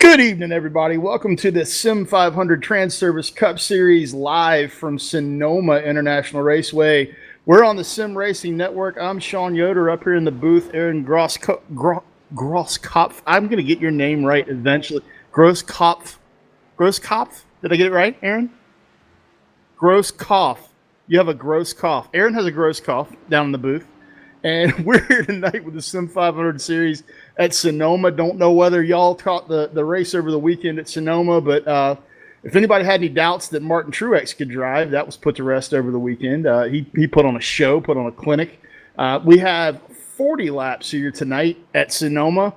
Good evening, everybody. Welcome to the Sim500 Transervice Cup Series live from Sonoma International Raceway. We're on the Sim Racing Network. I'm Sean Yoder up here in the booth. Aaron Grosskopf. I'm going to get your name right eventually. Grosskopf. Grosskopf? Did I get it right, Aaron? Grosskopf. You have a gross cough. Aaron has a gross cough down in the booth. And we're here tonight with the Sim500 series at Sonoma. Don't know whether y'all caught the race over the weekend at Sonoma, but if anybody had any doubts that Martin Truex could drive, that was put to rest over the weekend. He put on a show, put on a clinic. We have 40 laps here tonight at Sonoma,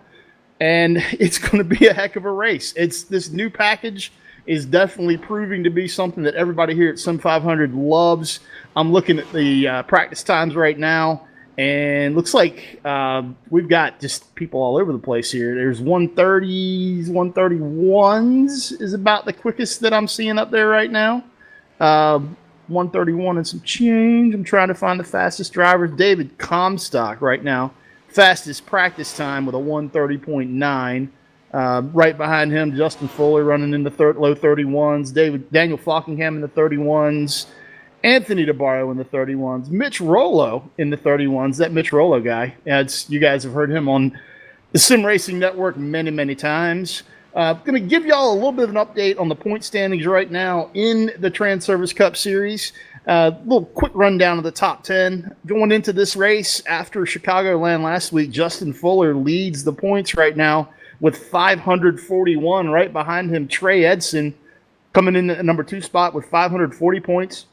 and it's going to be a heck of a race. This new package is definitely proving to be something that everybody here at Sim500 loves. I'm looking at the practice times right now. And looks like we've got just people all over the place here. There's 130s, 131s is about the quickest that I'm seeing up there right now. 131 and some change. I'm trying to find the fastest drivers. David Comstock right now, fastest practice time with a 130.9. Right behind him, Justin Fuller running in the low 31s. Daniel Falkingham in the 31s. Anthony DeBarro in the 31s, Mitch Rollo in the 31s. That Mitch Rollo guy, you guys have heard him on the Sim Racing Network many, many times. Going to give y'all a little bit of an update on the point standings right now in the Transervice Cup Series. Little quick rundown of the top 10. Going into this race after Chicagoland last week, Justin Fuller leads the points right now with 541. Right behind him, Trey Edson coming in at number 2 spot with 540 points.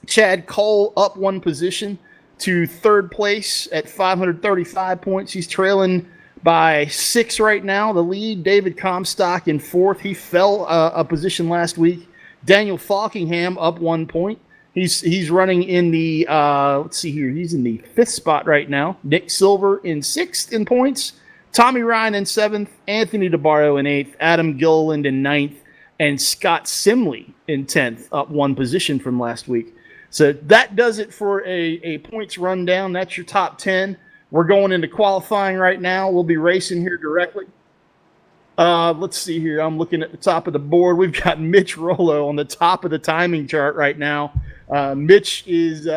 Chad Cole up one position to third place at 535 points. He's trailing by 6 right now. The lead, David Comstock in 4th. He fell a position last week. Daniel Falkingham up 1 point. He's running in the, let's see here, he's in the 5th spot right now. Nick Silver in 6th in points. Tommy Ryan in 7th. Anthony DeBarro in 8th. Adam Gilliland in 9th. And Scott Simley in 10th, up 1 position from last week. So that does it for a points rundown. That's your top 10. We're going into qualifying right now. We'll be racing here directly. Let's see here. I'm looking at the top of the board. We've got Mitch Rollo on the top of the timing chart right now. Mitch is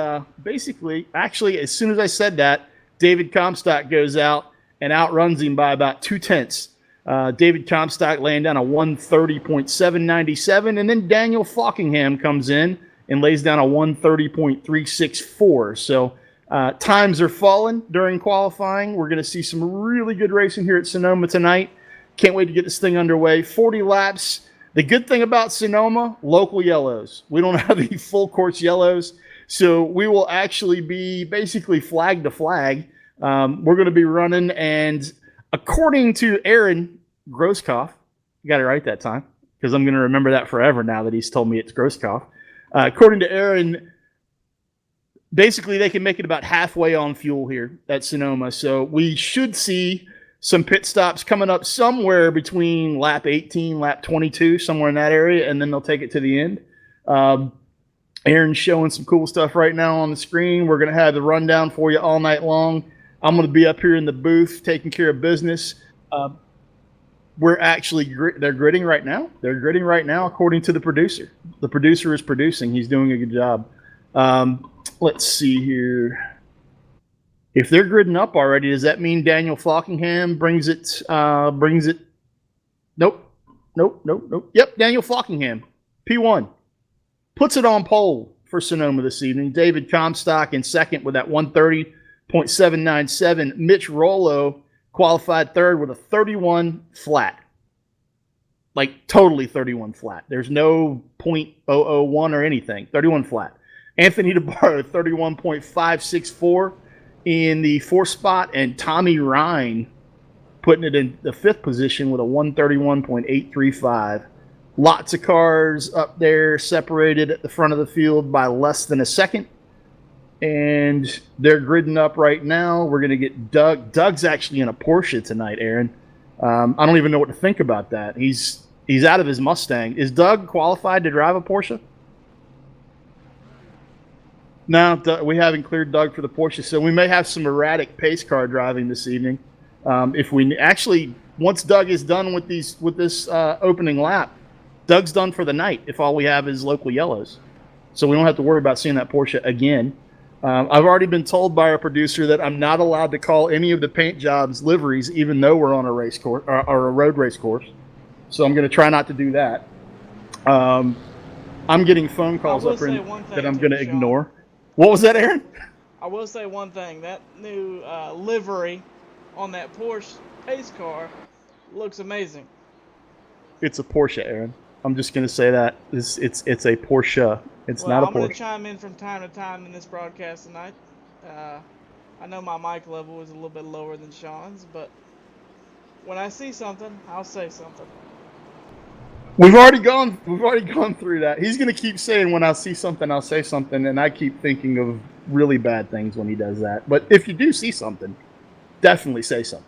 basically, actually, as soon as I said that, David Comstock goes out and outruns him by about 0.2. David Comstock laying down a 130.797, and then Daniel Falkingham comes in and lays down a 130.364. So times are falling during qualifying. We're going to see some really good racing here at Sonoma tonight. Can't wait to get this thing underway. 40 laps. The good thing about Sonoma, local yellows. We don't have any full course yellows, so we will actually be basically flag to flag. We're going to be running, and according to Aaron Grosskopf, you got it right that time, because I'm going to remember that forever now that he's told me it's Grosskopf. According to Aaron, basically they can make it about halfway on fuel here at Sonoma. So we should see some pit stops coming up somewhere between lap 18, lap 22, somewhere in that area, and then they'll take it to the end. Aaron's showing some cool stuff right now on the screen. We're going to have the rundown for you all night long. I'm going to be up here in the booth taking care of business. We're actually, they're gridding right now. They're gridding right now, according to the producer. The producer is producing. He's doing a good job. Let's see here. If they're gridding up already, does that mean Daniel Falkingham brings it? Nope. Yep, Daniel Falkingham, P1, puts it on pole for Sonoma this evening. David Comstock in 2nd with that 130.797. Mitch Rollo qualified 3rd with a 31 flat. Like totally 31 flat. There's no .001 or anything. 31 flat. Anthony DeBarro, 31.564 in the 4th spot. And Tommy Ryan putting it in the 5th position with a 131.835. Lots of cars up there separated at the front of the field by less than a second. And they're gridding up right now. We're going to get Doug. Doug's actually in a Porsche tonight, Aaron. I don't even know what to think about that. He's out of his Mustang. Is Doug qualified to drive a Porsche? No, we haven't cleared Doug for the Porsche, so we may have some erratic pace car driving this evening. If we actually, once Doug is done with this opening lap, Doug's done for the night if all we have is local yellows. So we don't have to worry about seeing that Porsche again. I've already been told by our producer that I'm not allowed to call any of the paint jobs liveries, even though we're on a race course or a road race course. So I'm going to try not to do that. I'm getting phone calls up here that I'm going to ignore. What was that, Aaron? I will say one thing. That new livery on that Porsche pace car looks amazing. It's a Porsche, Aaron. I'm just going to say that. It's a Porsche. It's not a Porsche. I'm going to chime in from time to time in this broadcast tonight. I know my mic level is a little bit lower than Sean's, but when I see something, I'll say something. We've already gone through that. He's going to keep saying, when I see something, I'll say something, and I keep thinking of really bad things when he does that. But if you do see something, definitely say something.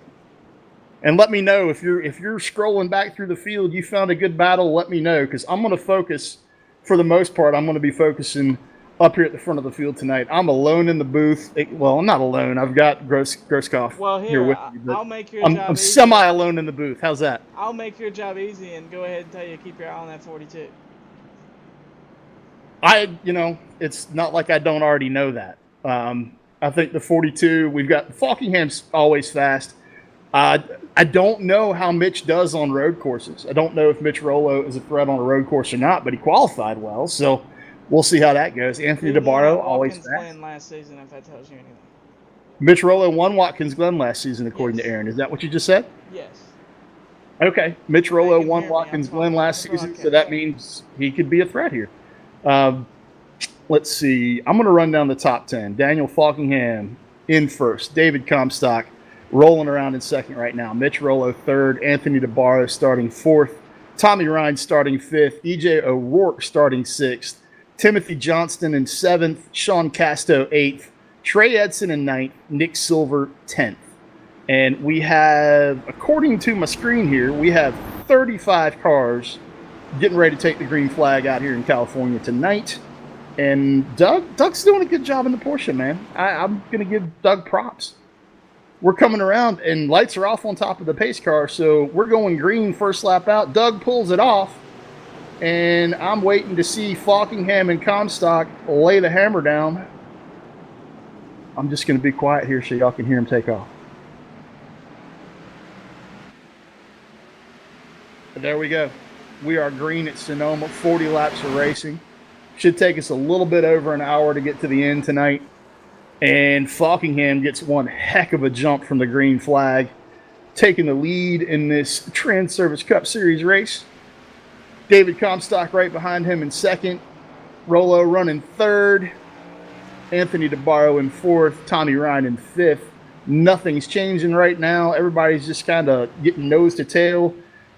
And let me know if you're scrolling back through the field, you found a good battle, let me know, because I'm going to focus, for the most part, I'm going to be focusing up here at the front of the field tonight. I'm alone in the booth. Well, I'm not alone. I've got Grosskopf here with me. I'll make your job I'm semi-alone in the booth. How's that? I'll make your job easy and go ahead and tell you to keep your eye on that 42. It's not like I don't already know that. I think the 42, we've got Falkingham's always fast. I don't know how Mitch does on road courses. I don't know if Mitch Rollo is a threat on a road course or not, but he qualified well, so we'll see how that goes. Anthony DeBarro, always fast. Glen last season, if that tells you anything. Mitch Rollo won Watkins Glen last season, according to Aaron. Is that what you just said? Yes. Okay. Mitch Rollo won Watkins Glen last season, so that means he could be a threat here. Let's see. I'm going to run down the top 10. Daniel Falkingham in first. David Comstock rolling around in second right now. Mitch Rollo third. Anthony DeBarro starting fourth. Tommy Ryan starting fifth. EJ O'Rourke starting sixth. Timothy Johnston in seventh. Sean Casto eighth. Trey Edson in ninth. Nick Silver 10th. And we have, according to my screen here, we have 35 cars getting ready to take the green flag out here in California tonight. And Doug's doing a good job in the Porsche, man. I'm going to give Doug props. We're coming around, and lights are off on top of the pace car, so we're going green first lap out. Doug pulls it off, and I'm waiting to see Falkingham and Comstock lay the hammer down. I'm just going to be quiet here so y'all can hear him take off. But there we go. We are green at Sonoma, 40 laps of racing. Should take us a little bit over an hour to get to the end tonight. And Falkingham gets one heck of a jump from the green flag, taking the lead in this Transervice Cup Series race. David Comstock right behind him in second. Rollo running third. Anthony DeBarro in fourth. Tommy Ryan in fifth. Nothing's changing right now. Everybody's just kind of getting nose to tail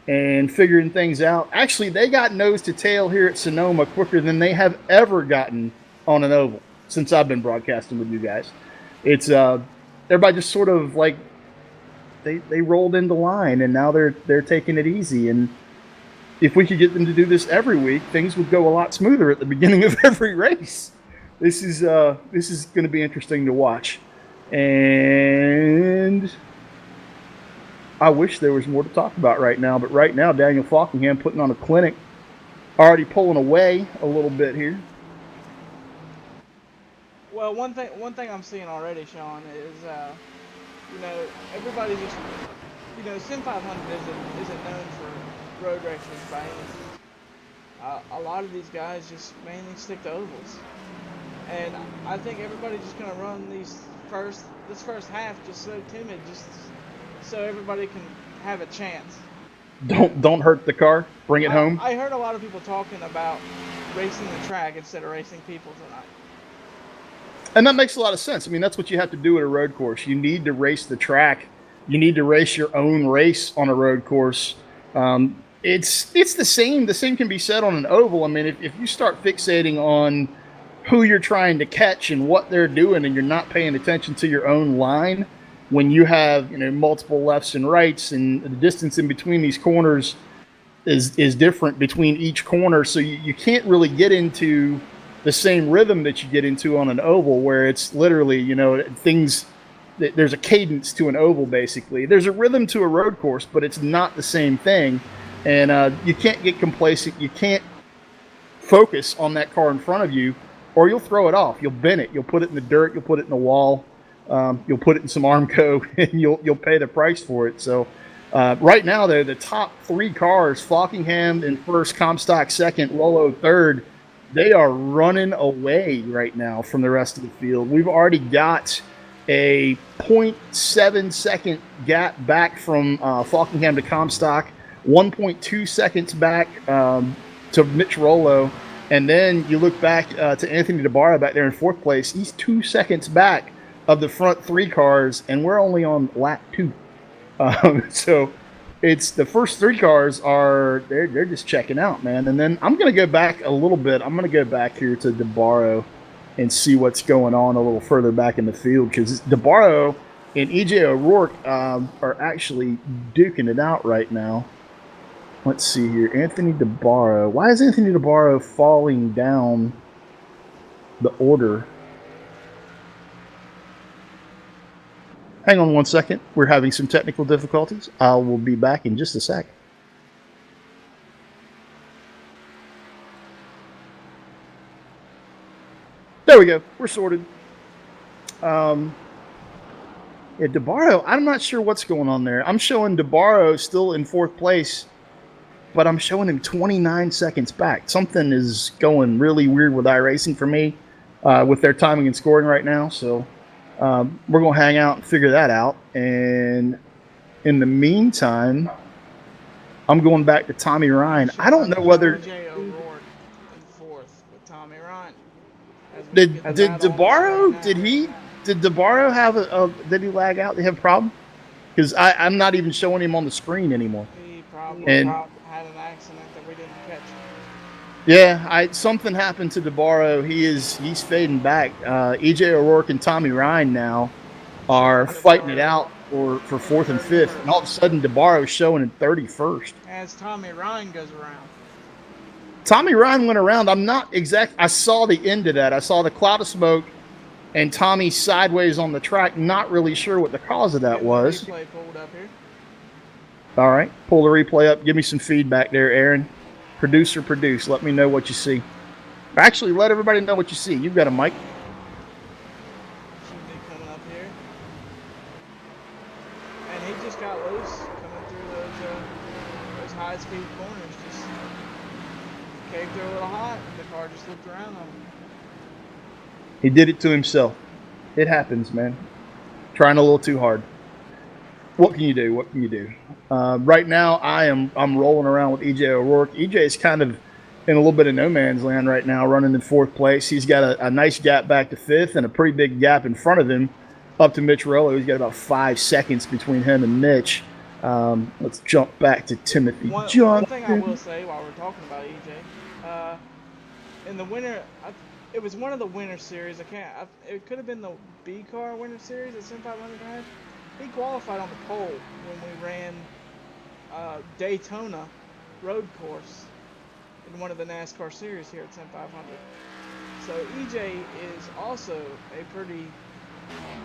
and figuring things out. Actually, they got nose to tail here at Sonoma quicker than they have ever gotten on an oval since I've been broadcasting with you guys. It's everybody just sort of like they rolled into line, and now they're taking it easy. And if we could get them to do this every week, things would go a lot smoother at the beginning of every race. This is going to be interesting to watch, and I wish there was more to talk about right now, but right now, Daniel Falkingham putting on a clinic, already pulling away a little bit here. Well, one thing I'm seeing already, Sean, is everybody just Sim500 isn't known for road races by any means. A lot of these guys just mainly stick to ovals, and I think everybody's just gonna run this first half just so timid, just so everybody can have a chance. Don't hurt the car. Bring it home. I heard a lot of people talking about racing the track instead of racing people tonight. And that makes a lot of sense. I mean, that's what you have to do at a road course. You need to race the track. You need to race your own race on a road course. It's the same. The same can be said on an oval. I mean, if you start fixating on who you're trying to catch and what they're doing, and you're not paying attention to your own line, when you have multiple lefts and rights, and the distance in between these corners is different between each corner, so you can't really get into the same rhythm that you get into on an oval, where it's literally things there's a cadence to an oval, basically. There's a rhythm to a road course, but it's not the same thing. And you can't get complacent. You can't focus on that car in front of you, or you'll throw it off. You'll bend it. You'll put it in the dirt. You'll put it in the wall. You'll put it in some Armco, and you'll pay the price for it. So right now, though, the top three cars, Falkingham in first, Comstock second, Rollo third, they are running away right now from the rest of the field. We've already got a 0.7 second gap back from Falkingham to Comstock, 1.2 seconds back to Mitch Rollo, and then you look back to Anthony DeBarra back there in fourth place. He's 2 seconds back of the front three cars, and we're only on lap 2. So it's the first three cars they're just checking out, man. And then I'm going to go back a little bit. I'm going to go back here to DeBarro and see what's going on a little further back in the field, because DeBarro and EJ O'Rourke are actually duking it out right now. Let's see here. Anthony DeBarro. Why is Anthony DeBarro falling down the order? Hang on one second. We're having some technical difficulties. I will be back in just a sec. There we go. We're sorted. Yeah, DeBarro, I'm not sure what's going on there. I'm showing DeBarro still in fourth place, but I'm showing him 29 seconds back. Something is going really weird with iRacing for me with their timing and scoring right now. So we're going to hang out and figure that out. And in the meantime, I'm going back to Tommy Ryan. I don't know whether... EJ O'Rourke in fourth with Tommy Ryan. Did DeBarro, did DeBarro have did he lag out? Did he have a problem? Because I'm not even showing him on the screen anymore. He probably had an accident that we didn't catch. Yeah, something happened to DeBarro. He's fading back. EJ O'Rourke and Tommy Ryan now are fighting it out for fourth and fifth, and all of a sudden DeBarro's showing in 31st. As Tommy Ryan goes around. Tommy Ryan went around. I'm not exact. I saw the end of that. I saw the cloud of smoke and Tommy sideways on the track. Not really sure what the cause of that was. Replay pulled up here. All right, pull the replay up. Give me some feedback there, Aaron. Producer, produce. Let me know what you see. Actually, let everybody know what you see. You've got a mic. Should be coming up here. And he just got loose coming through those high-speed corners. Just caved through a little hot, and the car just looked around on him. He did it to himself. It happens, man. Trying a little too hard. What can you do? What can you do? Right now, I'm rolling around with EJ O'Rourke. EJ is kind of in a little bit of no man's land right now, running in fourth place. He's got a nice gap back to fifth and a pretty big gap in front of him up to Mitch Rollo. He's got about 5 seconds between him and Mitch. Let's jump back to Timothy Johnson. One thing I will say while we're talking about EJ, in the winter, it was one of the winter series. It could have been the B car winter series that Sim500 had. He qualified on the pole when we ran Daytona road course in one of the NASCAR series here at Sim500. So EJ is also a pretty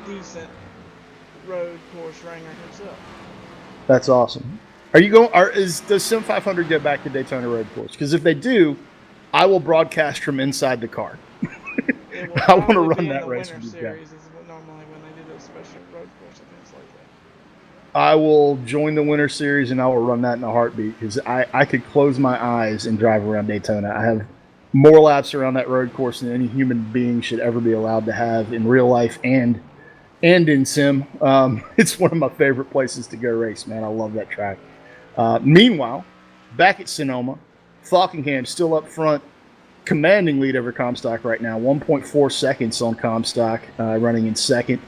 decent road course ringer himself. That's awesome. Are you going? Does Sim500 go back to Daytona road course? Because if they do, I will broadcast from inside the car. I want to run that race with you guys. Normally when they do those special road course events like that. I will join the winter series and I will run that in a heartbeat, because I could close my eyes and drive around Daytona. I have more laps around that road course than any human being should ever be allowed to have in real life and in sim. It's one of my favorite places to go race, man. I love that track. Meanwhile, back at Sonoma, Falkingham still up front, commanding lead over Comstock right now. 1.4 seconds on Comstock, running in second.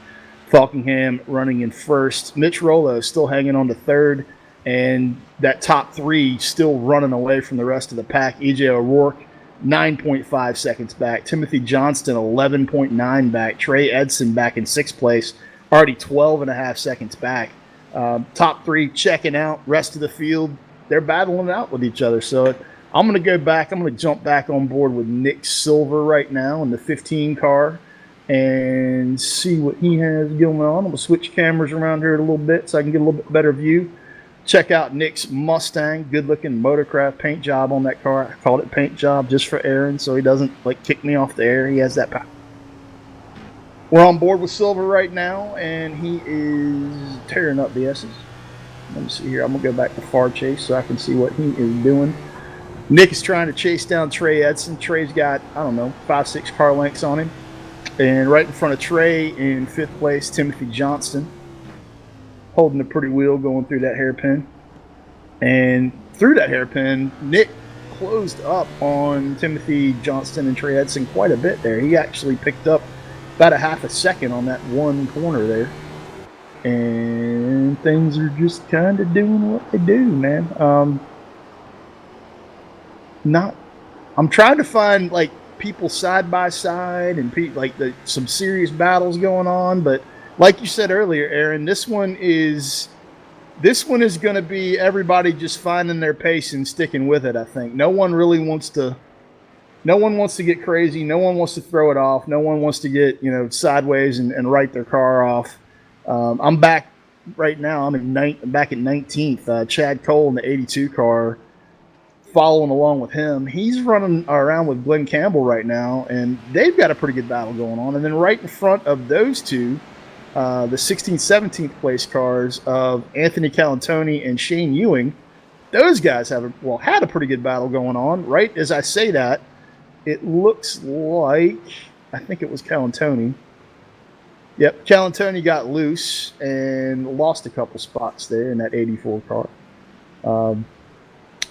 Falkingham running in first. Mitch Rollo still hanging on to third, and that top three still running away from the rest of the pack. EJ O'Rourke 9.5 seconds back. Timothy Johnston 11.9 back. Trey Edson back in sixth place, already 12.5 seconds back. Top three checking out. Rest of the field, they're battling it out with each other. So I'm going to go back. I'm going to jump back on board with Nick Silver right now in the 15 car. and see what he has going on. I'm going to switch cameras around here a little bit so I can get a little bit better view. Check out Nick's Mustang. Good looking motorcraft paint job on that car. I called it paint job just for Aaron so he doesn't like kick me off the air. He has that power. We're on board with Silver right now, and he is tearing up the S's. Let me see here. I'm going to go back to far chase so I can see what he is doing. Nick is trying to chase down Trey Edson. Trey's got, I don't know, 5-6 car lengths on him. And right in front of Trey in 5th place, Timothy Johnston, holding a pretty wheel going through that hairpin. And through that hairpin, Nick closed up on Timothy Johnston and Trey Edson quite a bit there. He actually picked up about a half a second on that one corner there. And things are just kind of doing what they do, man. I'm trying to find like people side by side and some serious battles going on, but like you said earlier, Aaron, this one is going to be everybody just finding their pace and sticking with it. I think no one wants to get crazy. No one wants to throw it off. No one wants to get sideways and write their car off. I'm back right now. I'm back at 19th. Chad Cole in the 82 car, following along with him. He's running around with Glenn Campbell right now, and they've got a pretty good battle going on. And then right in front of those two, the 16th, 17th place cars of Anthony Calantoni and Shane Ewing, those guys had a pretty good battle going on. Right as I say that, it looks like, I think it was Calantoni. Yep, Calantoni got loose and lost a couple spots there in that 84 car.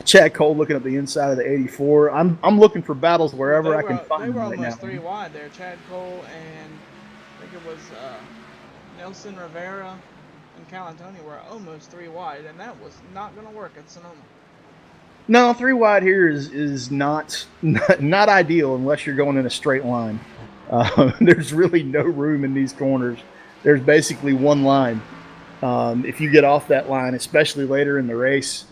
Chad Cole looking at the inside of the 84. I'm looking for battles wherever I can find them right now. They were almost 3 wide there. Chad Cole and I think it was Nelson Rivera and Calantoni were almost 3 wide, and that was not going to work at Sonoma. No, 3 wide here is not ideal unless you're going in a straight line. There's really no room in these corners. There's basically one line. If you get off that line, especially later in the race,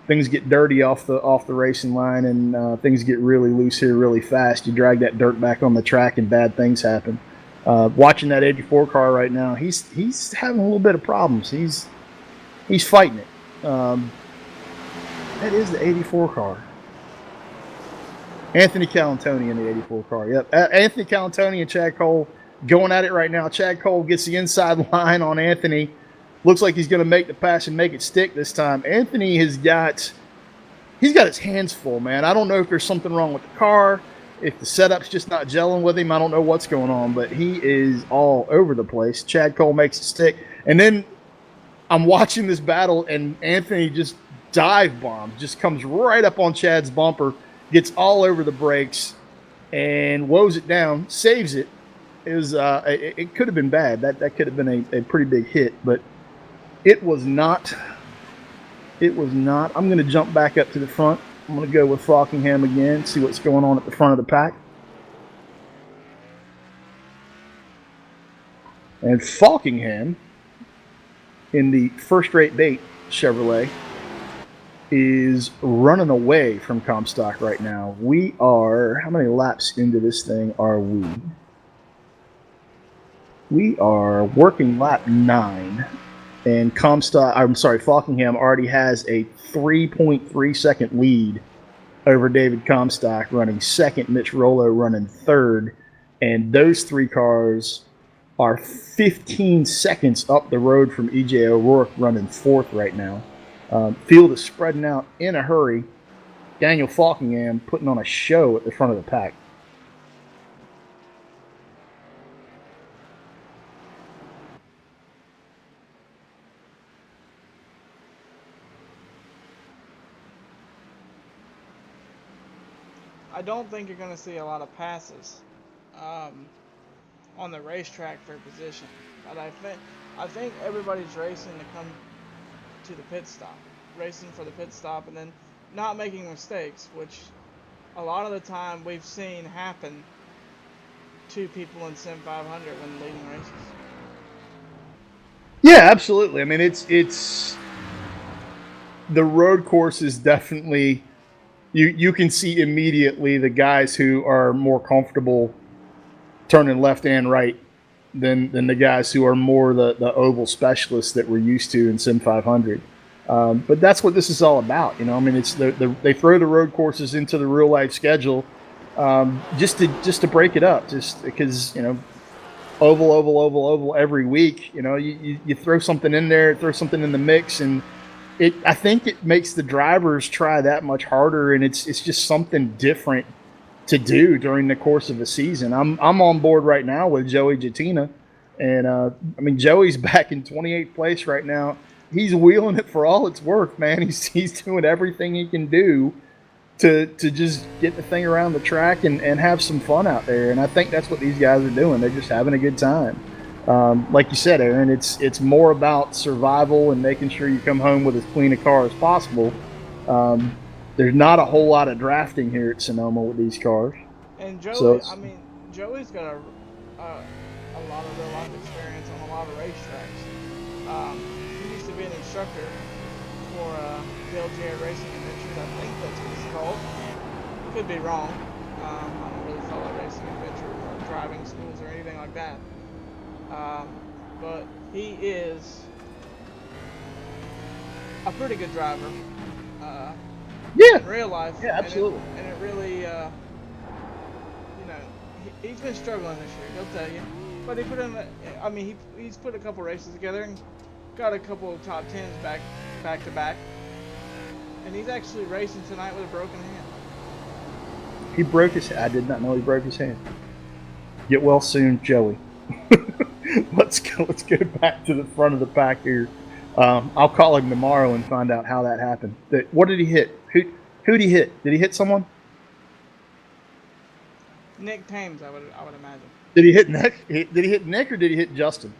things get dirty off the racing line, and things get really loose here really fast. You drag that dirt back on the track, and bad things happen. Watching that 84 car right now, he's having a little bit of problems. He's fighting it. That is the 84 car. Anthony Calantoni in the 84 car. Yep, Anthony Calantoni and Chad Cole going at it right now. Chad Cole gets the inside line on Anthony. Looks like he's going to make the pass and make it stick this time. Anthony he's got his hands full, man. I don't know if there's something wrong with the car, if the setup's just not gelling with him. I don't know what's going on, but he is all over the place. Chad Cole makes it stick. And then I'm watching this battle, and Anthony just dive bombs, just comes right up on Chad's bumper, gets all over the brakes, and woes it down, saves it. It could have been bad. That could have been a pretty big hit, but it was not. It was not. I'm going to jump back up to the front. I'm going to go with Falkingham again, see what's going on at the front of the pack. And Falkingham, in the first-rate bait Chevrolet, is running away from Comstock right now. We are, how many laps into this thing are we? We are working lap 9. And Falkingham already has a 3.3 second lead over David Comstock running second, Mitch Rollo running third. And those 3 cars are 15 seconds up the road from E.J. O'Rourke running fourth right now. Field is spreading out in a hurry. Daniel Falkingham putting on a show at the front of the pack. I don't think you're going to see a lot of passes on the racetrack for position, but I think everybody's racing to come to the pit stop, racing for the pit stop, and then not making mistakes, which a lot of the time we've seen happen to people in Sim500 when leading races. Yeah, absolutely. I mean, it's the road course is definitely. You can see immediately the guys who are more comfortable turning left and right than the guys who are more the oval specialists that we're used to in Sim 500. But that's what this is all about, you know. I mean, it's they throw the road courses into the real life schedule just to break it up, just because, you know, oval, oval, oval, oval every week. You know, you throw something in there, throw something in the mix, and I think it makes the drivers try that much harder, and it's just something different to do during the course of a season. I'm on board right now with Joey Jatina, and I mean, Joey's back in 28th place right now. He's wheeling it for all it's worth, man. He's doing everything he can do to just get the thing around the track and have some fun out there. And I think that's what these guys are doing. They're just having a good time. Like you said, Aaron, it's more about survival and making sure you come home with as clean a car as possible. Um, there's not a whole lot of drafting here at Sonoma with these cars. And So Joey, I mean, Joey's got a lot of real life experience on a lot of racetracks. He used to be an instructor for LGA Racing Adventures. I think that's what it's called. Could be wrong. I don't really follow racing adventure or driving schools or anything like that. But he is a pretty good driver. yeah, In real life. yeah, absolutely. And it really, you know, he's been struggling this year, he'll tell you. But he put in, I mean, he's put a couple races together and got a couple of top tens back to back. And he's actually racing tonight with a broken hand. He broke his. I did not know he broke his hand. Get well soon, Joey. Let's go. Let's go back to the front of the pack here. I'll call him tomorrow and find out how that happened. What did he hit? Who did he hit? Did he hit someone? Nick Thames, I would imagine. Did he hit Nick? Did he hit Nick or did he hit Justin?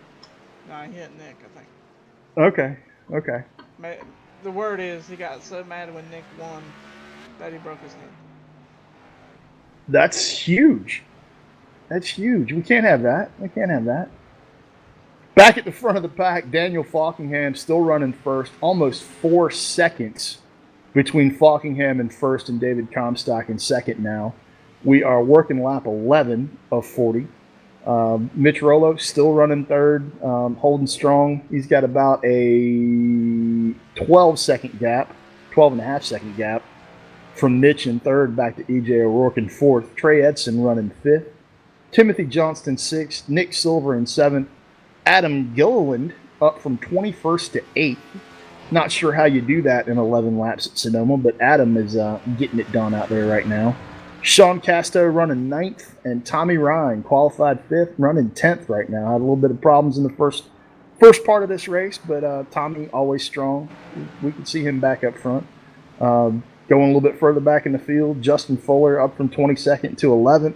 No, he hit Nick, I think. Okay. Okay. The word is he got so mad when Nick won that he broke his hand. That's huge. That's huge. We can't have that. We can't have that. Back at the front of the pack, Daniel Falkingham still running first, almost 4 seconds between Falkingham in first and David Comstock in second now. We are working lap 11 of 40. Mitch Rolo still running third, holding strong. He's got about a 12-second gap, 12.5-second gap from Mitch in third back to EJ O'Rourke in fourth. Trey Edson running fifth. Timothy Johnston sixth. Nick Silver in seventh. Adam Gilliland up from 21st to 8th. Not sure how you do that in 11 laps at Sonoma, but Adam is getting it done out there right now. Sean Casto running 9th, and Tommy Ryan qualified 5th, running 10th right now. Had a little bit of problems in the first part of this race, but Tommy always strong. We can see him back up front. Going a little bit further back in the field, Justin Fuller up from 22nd to 11th.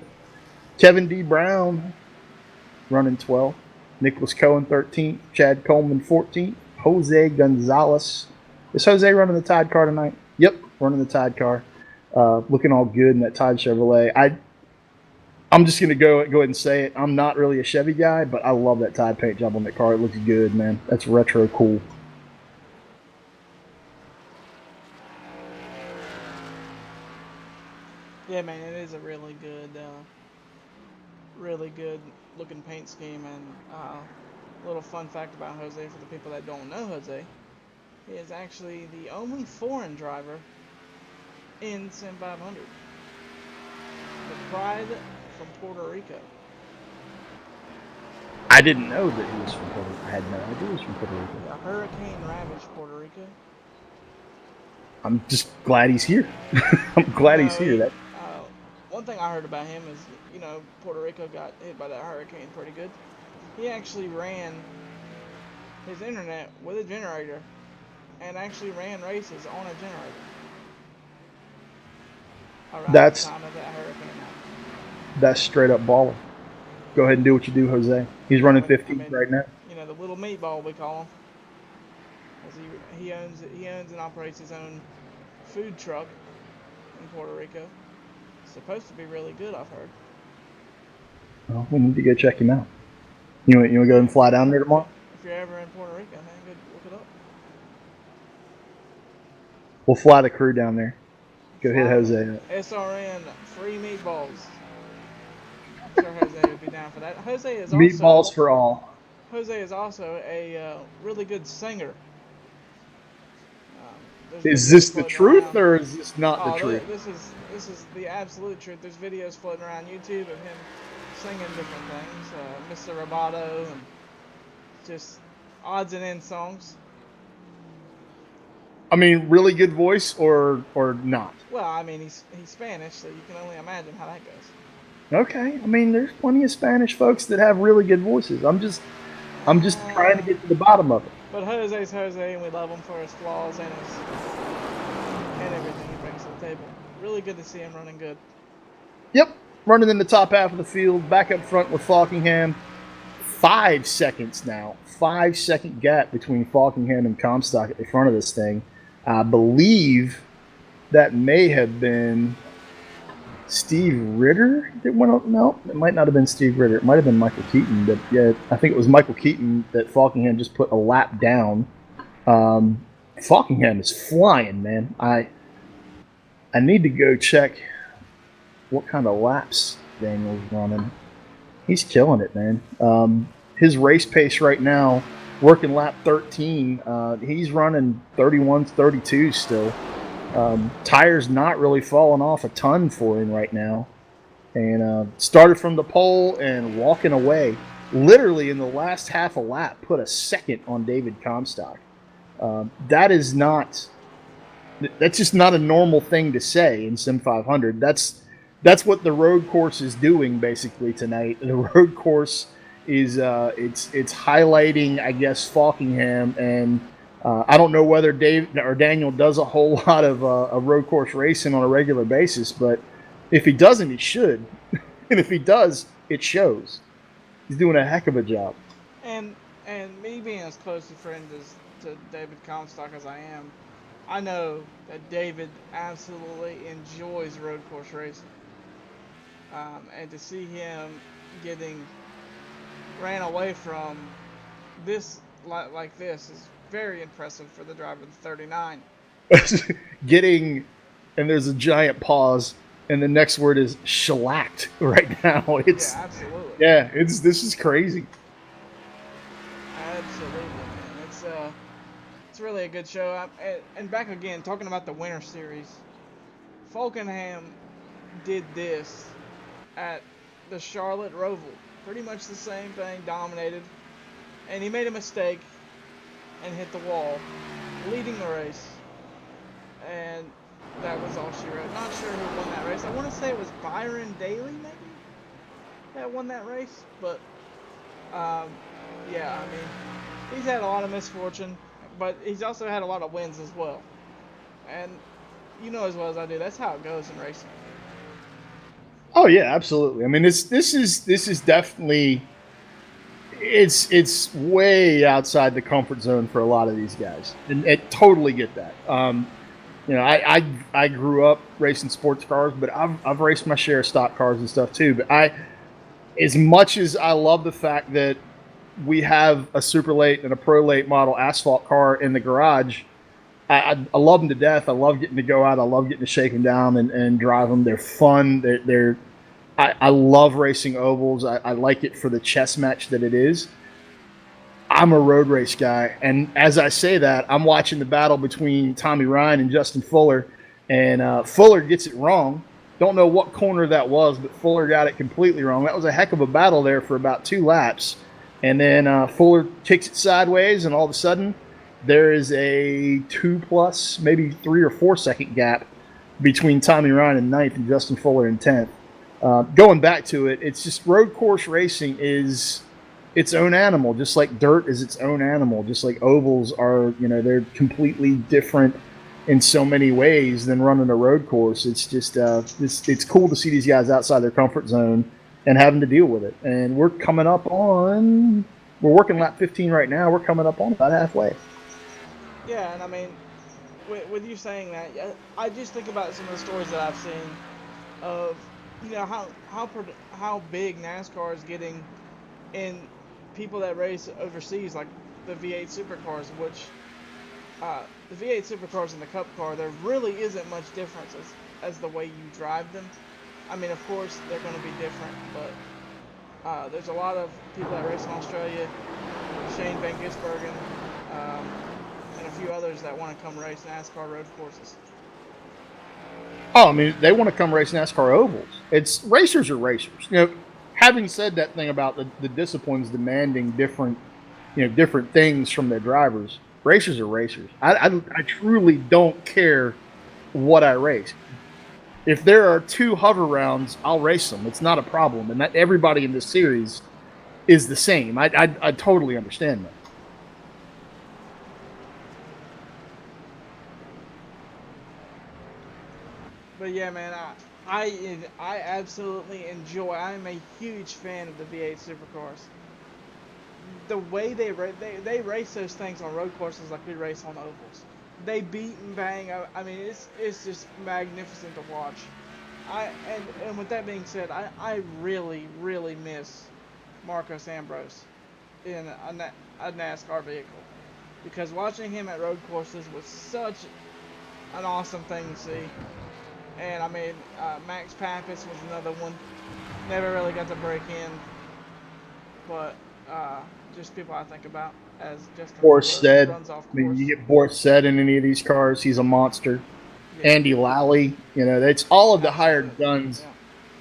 Kevin D. Brown running 12th. Nicholas Cohen 13th. Chad Coleman 14th. Jose Gonzalez. Is Jose running the Tide car tonight? Yep, running the Tide car. Looking all good in that Tide Chevrolet. I'm just going to go ahead and say it. I'm not really a Chevy guy, but I love that Tide paint job on that car. It looks good, man. That's retro cool. Yeah, man, it is a really good looking paint scheme. And a little fun fact about Jose for the people that don't know Jose, he is actually the only foreign driver in Sim 500. The Pride from Puerto Rico. I didn't know that he was from Puerto Rico. I had no idea he was from Puerto Rico. The hurricane ravaged Puerto Rico. I'm just glad he's here. I'm glad he's here. One thing I heard about him is, you know, Puerto Rico got hit by that hurricane pretty good. He actually ran his internet with a generator and actually ran races on a generator. Around the time of that hurricane happened. That's straight up baller. Go ahead and do what you do, Jose. He's running 15th right now. You know, the little meatball we call him. He owns and operates his own food truck in Puerto Rico. It's supposed to be really good, I've heard. Well, we need to go check him out. You want to go and fly down there tomorrow? If you're ever in Puerto Rico, man, go look it up. We'll fly the crew down there. Go hit Jose up. SRN free meatballs. sure Jose would be down for that. Meatballs for all. Jose is also a really good singer. There's Is videos this the floating truth around. or is this not the Oh, truth? this is the absolute truth. There's videos floating around YouTube of him singing different things, Mr. Roboto, and just odds and ends songs. I mean, really good voice or not? Well, I mean, he's Spanish, so you can only imagine how that goes. Okay. I mean, there's plenty of Spanish folks that have really good voices. I'm just trying to get to the bottom of it. But Jose's Jose, and we love him for his flaws and everything he brings to the table. Really good to see him running good. Yep. Running in the top half of the field, back up front with Falkingham. 5 seconds now. 5 second gap between Falkingham and Comstock at the front of this thing. I believe that may have been Steve Ritter that went up. No, it might not have been Steve Ritter. It might have been Michael Keaton. But yeah, I think it was Michael Keaton that Falkingham just put a lap down. Falkingham is flying, man. I need to go check what kind of laps Daniel's running. He's killing it, man. His race pace right now, working lap 13, he's running 31s, 32s still. Tires not really falling off a ton for him right now. And started from the pole and walking away. Literally in the last half a lap, put a second on David Comstock. That's just not a normal thing to say in Sim500. That's what the road course is doing basically tonight. The road course is it's highlighting, I guess, Falkingham, and I don't know whether Dave or Daniel does a whole lot of road course racing on a regular basis, but if he doesn't, he should, and if he does, it shows. He's doing a heck of a job. And me being as close a friend to David Comstock as I am, I know that David absolutely enjoys road course racing. And to see him getting ran away from this like this is very impressive for the driver of the 39. Getting, and there's a giant pause, and the next word is shellacked right now. It's yeah, absolutely. Yeah, this is crazy. Absolutely, man. It's really a good show. And back again, talking about the Winter Series, Falkenham did this at the Charlotte Roval. Pretty much the same thing, dominated. And he made a mistake and hit the wall, leading the race. And that was all she wrote. Not sure who won that race. I want to say it was Byron Daly, maybe, that won that race. But, yeah, I mean, he's had a lot of misfortune, but he's also had a lot of wins as well. And you know as well as I do, that's how it goes in racing. Oh yeah, absolutely. I mean, this is definitely it's way outside the comfort zone for a lot of these guys, and I totally get that. You know, I grew up racing sports cars, but I've raced my share of stock cars and stuff too. But as much as I love the fact that we have a super late and a pro late model asphalt car in the garage, I love them to death. I love getting to go out. I love getting to shake them down and drive them. They're fun. I love racing ovals. I like it for the chess match that it is. I'm a road race guy, and as I say that, I'm watching the battle between Tommy Ryan and Justin Fuller, and Fuller gets it wrong. Don't know what corner that was, but Fuller got it completely wrong. That was a heck of a battle there for about 2 laps, and then Fuller kicks it sideways, and all of a sudden, there is a 2+, maybe 3 or 4 second gap between Tommy Ryan in 9th and Justin Fuller in 10th. Going back to it, it's just road course racing is its own animal, just like dirt is its own animal, just like ovals are, they're completely different in so many ways than running a road course. It's just, it's cool to see these guys outside their comfort zone and having to deal with it. And we're working lap 15 right now. We're coming up on about halfway. Yeah, and I mean, with you saying that, I just think about some of the stories that I've seen of, how big NASCAR is getting in people that race overseas, like the V8 supercars, which the V8 supercars and the Cup car, there really isn't much difference as the way you drive them. I mean, of course, they're going to be different, but There's a lot of people that race in Australia, Shane Van Gisbergen, and a few others that want to come race NASCAR road courses. Oh, I mean, they want to come race NASCAR ovals. It's racers are racers. Having said that thing about the disciplines demanding different things from their drivers, racers are racers. I truly don't care what I race. If there are 2 hover rounds, I'll race them. It's not a problem, and that everybody in this series is the same. I totally understand that. But yeah, man, I absolutely enjoy. I'm a huge fan of the V8 supercars. The way they race those things on road courses like we race on ovals. They beat and bang. I mean, it's just magnificent to watch. And with that being said, I really miss Marcos Ambrose in a NASCAR vehicle, because watching him at road courses was such an awesome thing to see. And I mean, Max Pappas was another one. Never really got to break in, but just people I think about as Justin Fuller Borstead. runs off I mean, course. you get Borstead in any of these cars, he's a monster. Yeah, Andy Lally, it's all of the hired absolutely. guns.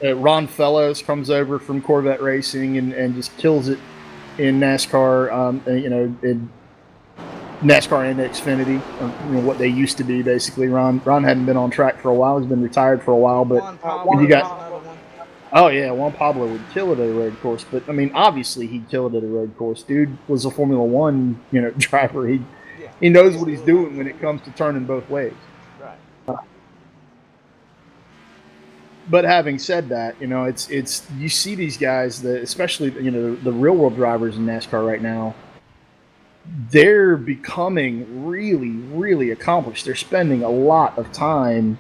Yeah, Ron Fellows comes over from Corvette Racing and just kills it in NASCAR. In NASCAR and Xfinity, what they used to be basically. Ron hadn't been on track for a while. He's been retired for a while, but Juan you Pablo was got another one. oh yeah, Juan Pablo would kill it at a road course. But I mean, obviously he'd kill it at a road course. Dude was a Formula One driver. Yeah, He knows what he's absolutely. doing when it comes to turning both ways. Right. But having said that, it's you see these guys that, especially the real world drivers in NASCAR right now, they're becoming really, really accomplished. They're spending a lot of time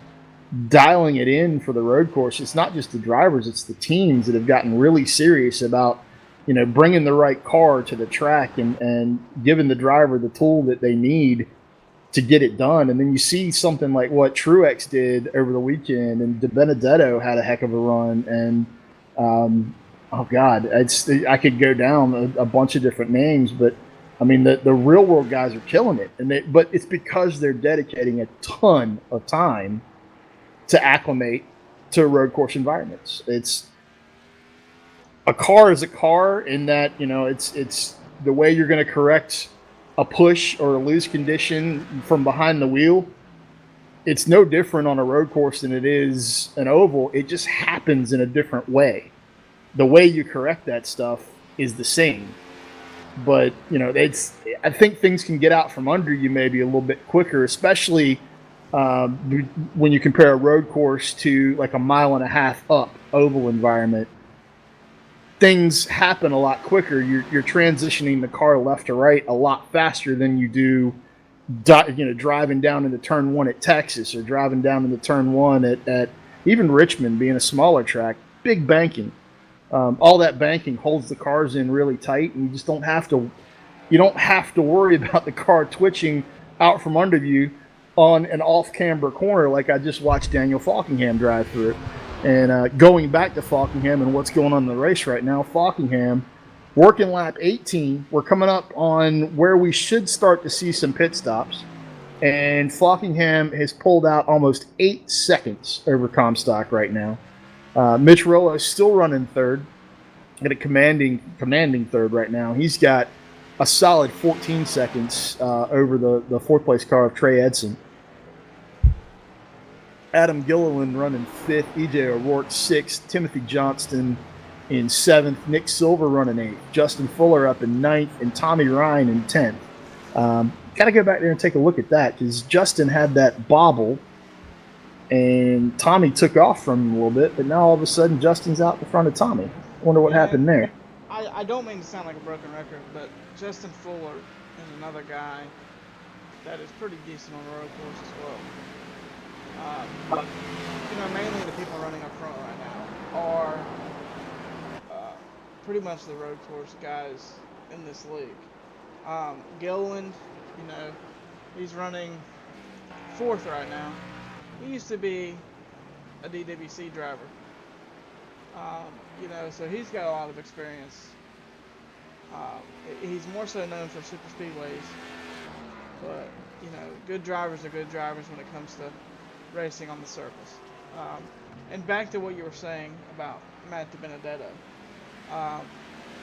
dialing it in for the road course. It's not just the drivers; it's the teams that have gotten really serious about bringing the right car to the track and giving the driver the tool that they need to get it done. And then you see something like what Truex did over the weekend, and De Benedetto had a heck of a run. And oh God, I could go down a bunch of different names, but I mean the real world guys are killing it, but it's because they're dedicating a ton of time to acclimate to road course environments. It's a car is a car in that it's the way you're going to correct a push or a loose condition from behind the wheel. It's no different on a road course than it is an oval. It just happens in a different way. The way you correct that stuff is the same, but it's. I think things can get out from under you maybe a little bit quicker, especially when you compare a road course to like a mile and a half up oval environment. Things happen a lot quicker. You're transitioning the car left to right a lot faster than you do, driving down into turn one at Texas, or driving down into turn one at even Richmond, being a smaller track. Big banking, all that banking holds the cars in really tight, and you just don't have to. You don't have to worry about the car twitching out from under you on an off-camber corner like I just watched Daniel Falkingham drive through it. And going back to Falkingham and what's going on in the race right now, Falkingham working lap 18. We're coming up on where we should start to see some pit stops. And Falkingham has pulled out almost 8 seconds over Comstock right now. Mitch Rollo is still running third, at a commanding third right now. He's got a solid 14 seconds over the fourth place car of Trey Edson. Adam Gilliland running fifth, EJ O'Rourke sixth, Timothy Johnston in seventh, Nick Silver running eighth, Justin Fuller up in ninth, and Tommy Ryan in 10th. Got to go back there and take a look at that, because Justin had that bobble and Tommy took off from him a little bit, but now all of a sudden Justin's out in front of Tommy. I wonder what happened there. I don't mean to sound like a broken record, but Justin Fuller is another guy that is pretty decent on the road course as well. Mainly the people running up front right now are pretty much the road course guys in this league. Gilliland, he's running fourth right now. He used to be a DWC driver. You know, so he's got a lot of experience. Um, he's more so known for super speedways, but you know, good drivers are good drivers when it comes to racing on the surface. Um, and back to what you were saying about Matt DiBenedetto. Um,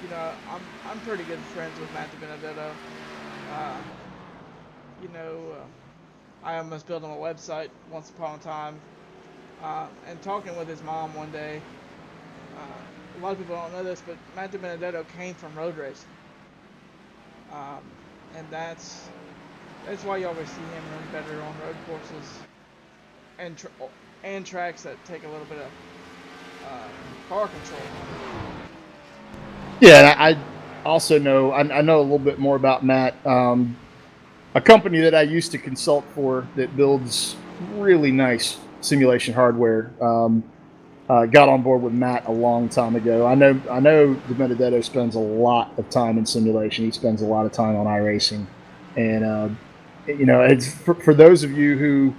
you know, I'm pretty good friends with Matt DiBenedetto. Uh, you know, I almost built him a website once upon a time. And talking with his mom one day, a lot of people don't know this, but Matt DiBenedetto came from road racing, um, and that's why you always see him run better on road courses and and tracks that take a little bit of car control. Yeah, and I also know I know a little bit more about Matt. A company that I used to consult for that builds really nice simulation hardware. Got on board with Matt a long time ago. I know DiBenedetto spends a lot of time in simulation. He spends a lot of time on iRacing, and you know, it's for those of you who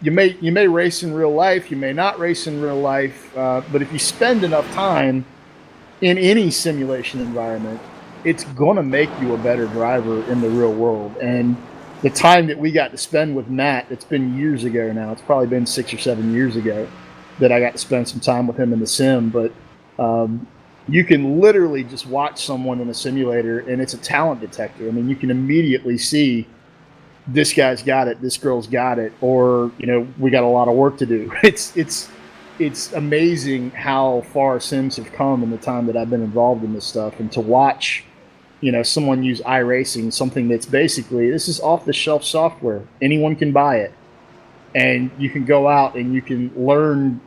you may race in real life, you may not race in real life, but if you spend enough time in any simulation environment, it's going to make you a better driver in the real world. And the time that we got to spend with Matt, it's been years ago now. It's probably been 6 or 7 years ago that I got to spend some time with him in the sim. But you can literally just watch someone in a simulator, and it's a talent detector. I mean, you can immediately see this guy's got it, this girl's got it, or you know, we got a lot of work to do. It's amazing how far Sims have come in the time that I've been involved in this stuff, and to watch, you know, someone use iRacing, something that's basically, this is off the shelf software. Anyone can buy it, and you can go out and you can learn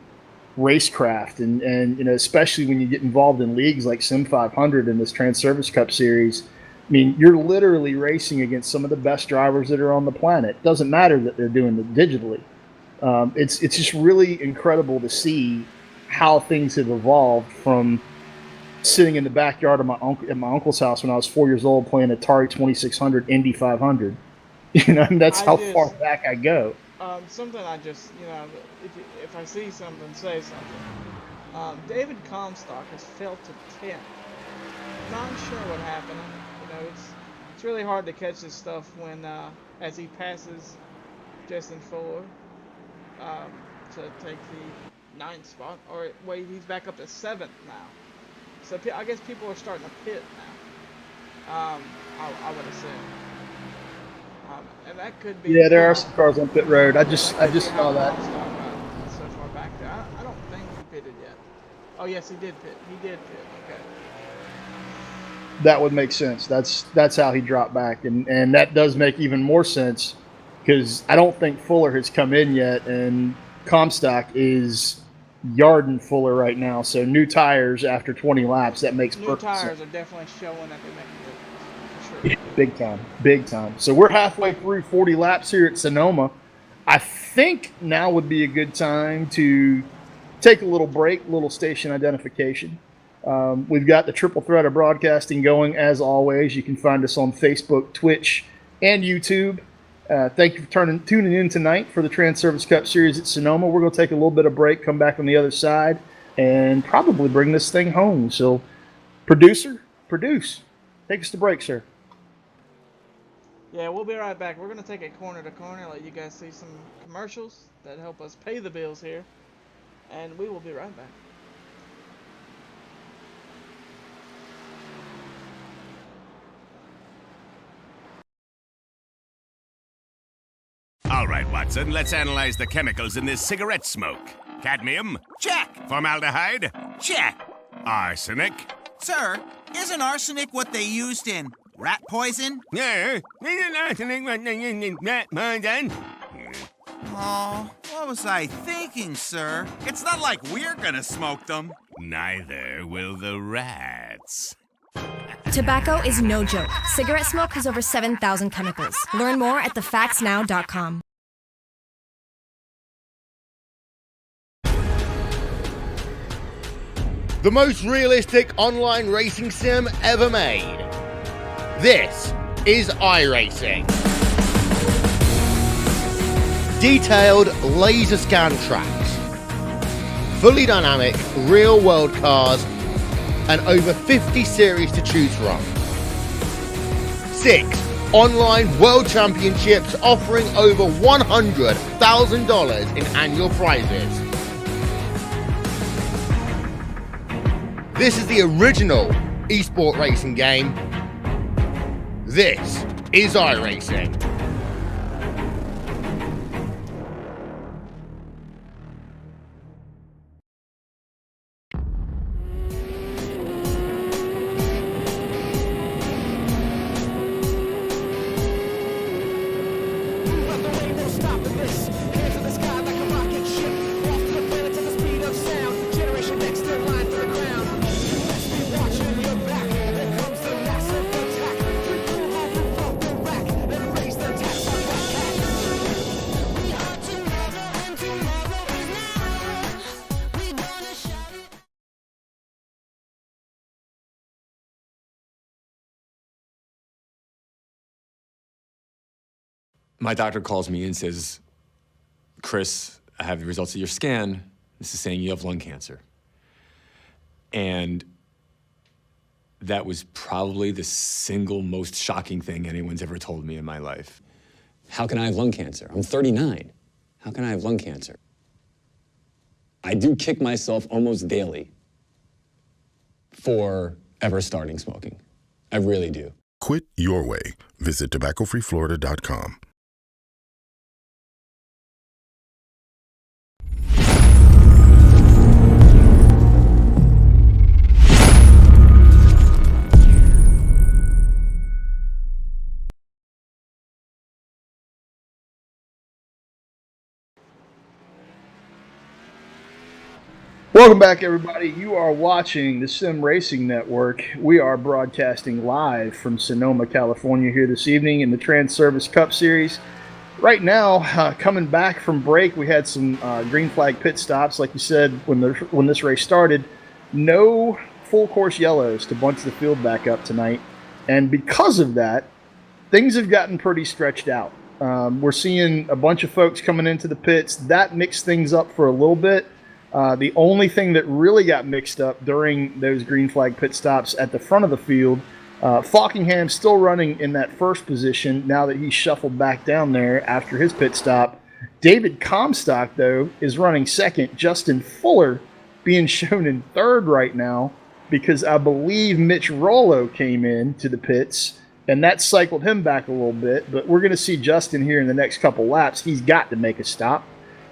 racecraft, and you know, especially when you get involved in leagues like Sim500 in this Transervice Cup series. I mean, you're literally racing against some of the best drivers that are on the planet. It doesn't matter that they're doing it digitally. It's just really incredible to see how things have evolved from sitting in the backyard of at my uncle's house when I was 4 years old playing Atari 2600 Indy 500. You know, and that's how far back I go. Something I just, you know, if I see something, say something. David Comstock has fell to 10. Not sure what happened. You know, it's really hard to catch this stuff when as he passes Justin Fuller to take the 9th spot, or wait, he's back up to 7th now. So I guess people are starting to pit now. I would assume. And that could be. Yeah, there are some cars on pit road. I just saw that. So far back there, I don't think he pitted yet. Oh yes, he did pit. He did pit. Okay. That would make sense. That's how he dropped back, and that does make even more sense because I don't think Fuller has come in yet, and Comstock is yarding Fuller right now. So new tires after 20 laps, that makes perfect sense. New tires are definitely showing that they're making it for sure. Yeah, big time. So we're halfway through 40 laps here at Sonoma. I think now would be a good time to take a little break, little station identification. We've got the triple threat of broadcasting going as always. You can find us on Facebook, Twitch, and YouTube. Thank you for tuning in tonight for the Transervice Cup Series at Sonoma. We're going to take a little bit of break, come back on the other side, and probably bring this thing home. So, producer, produce. Take us to break, sir. Yeah, we'll be right back. We're going to take it corner to corner, let you guys see some commercials that help us pay the bills here. And we will be right back. All right, Watson, let's analyze the chemicals in this cigarette smoke. Cadmium? Check. Formaldehyde? Check. Arsenic? Sir, isn't arsenic what they used in rat poison? Yeah, isn't arsenic what they use in rat poison? Oh, what was I thinking, sir? It's not like we're gonna smoke them. Neither will the rats. Tobacco is no joke. Cigarette smoke has over 7,000 chemicals. Learn more at thefactsnow.com. The most realistic online racing sim ever made. This is iRacing. Detailed laser scan tracks, fully dynamic, real-world cars, and over 50 series to choose from. 6 online world championships offering over $100,000 in annual prizes. This is the original esport racing game. This is iRacing. My doctor calls me and says, Chris, I have the results of your scan. This is saying you have lung cancer. And that was probably the single most shocking thing anyone's ever told me in my life. How can I have lung cancer? I'm 39. How can I have lung cancer? I do kick myself almost daily for ever starting smoking. I really do. Quit your way. Visit tobaccofreeflorida.com. Welcome back, everybody. You are watching the Sim Racing Network. We are broadcasting live from Sonoma, California here this evening in the Transervice Cup Series. Right now, coming back from break, we had some green flag pit stops. Like you said, when this race started, no full course yellows to bunch the field back up tonight. And because of that, things have gotten pretty stretched out. We're seeing a bunch of folks coming into the pits. That mixed things up for a little bit. The only thing that really got mixed up during those green flag pit stops at the front of the field, Falkingham still running in that first position now that he's shuffled back down there after his pit stop. David Comstock, though, is running second. Justin Fuller being shown in third right now because I believe Mitch Rollo came in to the pits, and that cycled him back a little bit. But we're going to see Justin here in the next couple laps. He's got to make a stop.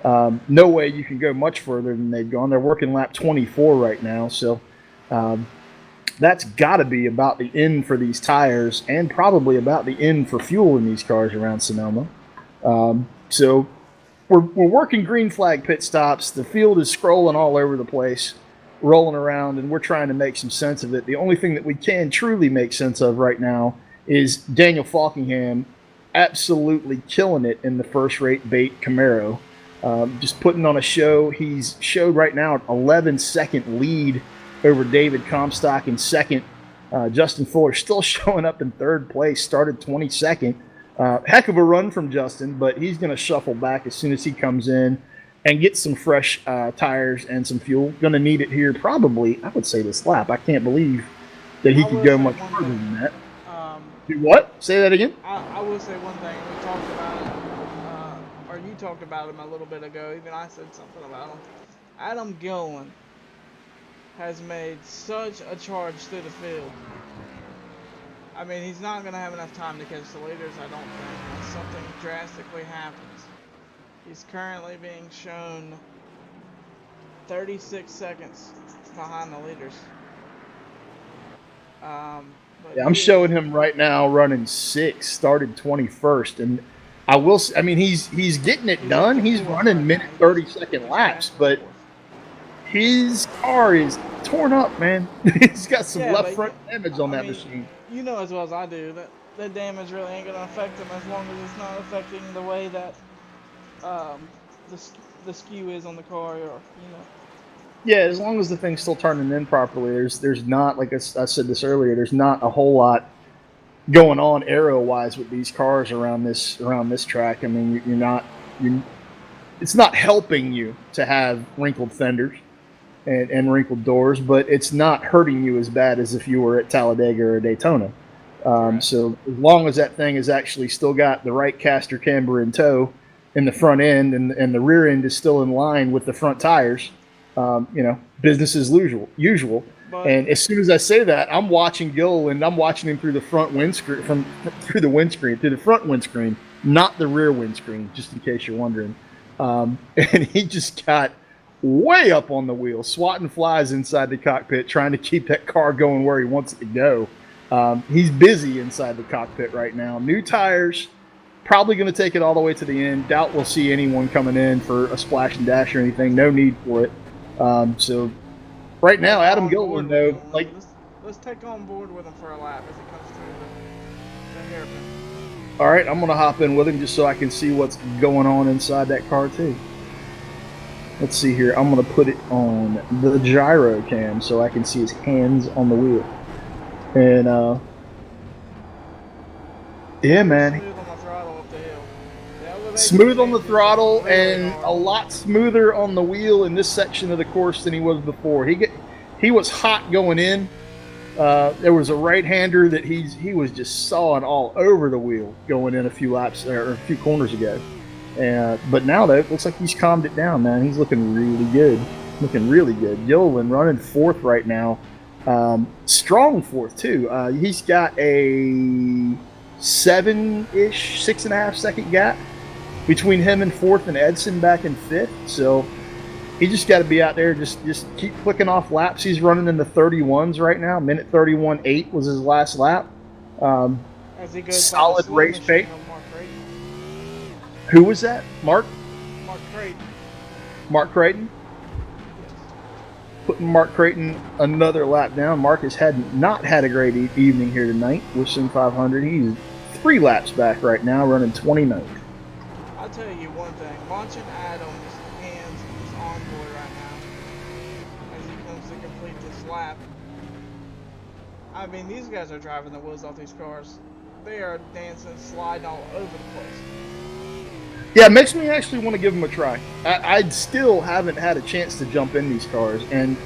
No way you can go much further than they've gone. They're working lap 24 right now, so that's got to be about the end for these tires and probably about the end for fuel in these cars around Sonoma. So we're working green flag pit stops. The field is scrolling all over the place, rolling around, and we're trying to make some sense of it. The only thing that we can truly make sense of right now is Daniel Falkingham absolutely killing it in the first-rate bait Camaro. Just putting on a show. He's showed right now an 11-second lead over David Comstock in second. Justin Fuller still showing up in third place, started 22nd. Heck of a run from Justin, but he's going to shuffle back as soon as he comes in and get some fresh tires and some fuel. Going to need it here probably, I would say, this lap. I can't believe that he could go much further than that. Do what? Say that again? I will say one thing. We talked about it. You talked about him a little bit ago. Even I said something about him. Adam Gillen has made such a charge through the field. I mean, he's not going to have enough time to catch the leaders, I don't think, unless something drastically happens. He's currently being shown 36 seconds behind the leaders. Yeah, I'm showing him right now running 6, started 21st, and I mean, he's getting it done. He's running minute 30-second laps, but his car is torn up, man. He's got some left front damage on that machine. You know as well as I do that the damage really ain't gonna affect him as long as it's not affecting the way that the skew is on the car, or you know. Yeah, as long as the thing's still turning in properly, there's not, like I said this earlier, there's not a whole lot going on aero-wise with these cars around this track. I mean, it's not helping you to have wrinkled fenders. and wrinkled doors, but it's not hurting you as bad as if you were at Talladega or Daytona. Right. So as long as that thing has actually still got the right caster camber in tow in the front end, and the rear end is still in line with the front tires, business as usual. But And as soon as I say that, I'm watching Gil, and I'm watching him through the front windscreen, through the front windscreen, not the rear windscreen, just in case you're wondering. And he just got way up on the wheel, swatting flies inside the cockpit, trying to keep that car going where he wants it to go. He's busy inside the cockpit right now. New tires, probably going to take it all the way to the end. Doubt we'll see anyone coming in for a splash and dash or anything. No need for it. So right now, Adam Gilliland, though, like, let's take on board with him for a lap as it comes through the hairpin. all right, I'm going to hop in with him just so I can see what's going on inside that car too. Let's see here. I'm going to put it on the gyro cam so I can see his hands on the wheel. And yeah, man. Smooth on the throttle up the hill. The elevation Smooth on the change is throttle really and hard. a lot smoother on the wheel in this section of the course than he was before. He was hot going in. There was a right-hander that he was just sawing all over the wheel going in a few laps or a few corners ago. But now though, it looks like he's calmed it down, man. He's looking really good. Looking really good. Yolan running fourth right now. Strong fourth too. He's got a 7-ish, 6.5 second gap between him and fourth, and Edson back in fifth. So he just got to be out there, just keep clicking off laps. He's running in the 31s right now. Minute 31.8 was his last lap. As he goes Solid by the race slow pace. machine of Mark Creighton. Who was that? Mark Creighton. Mark Creighton? Putting Mark Creighton another lap down. Mark has not had a great evening here tonight with Sim500. He's 3 laps back right now, running 29th. I'll tell you one thing. Watching Adam's hands is on board right now as he comes to complete this lap. I mean, these guys are driving the wheels off these cars. They are dancing, sliding all over the place. Yeah, it makes me actually want to give them a try. I still haven't had a chance to jump in these cars, and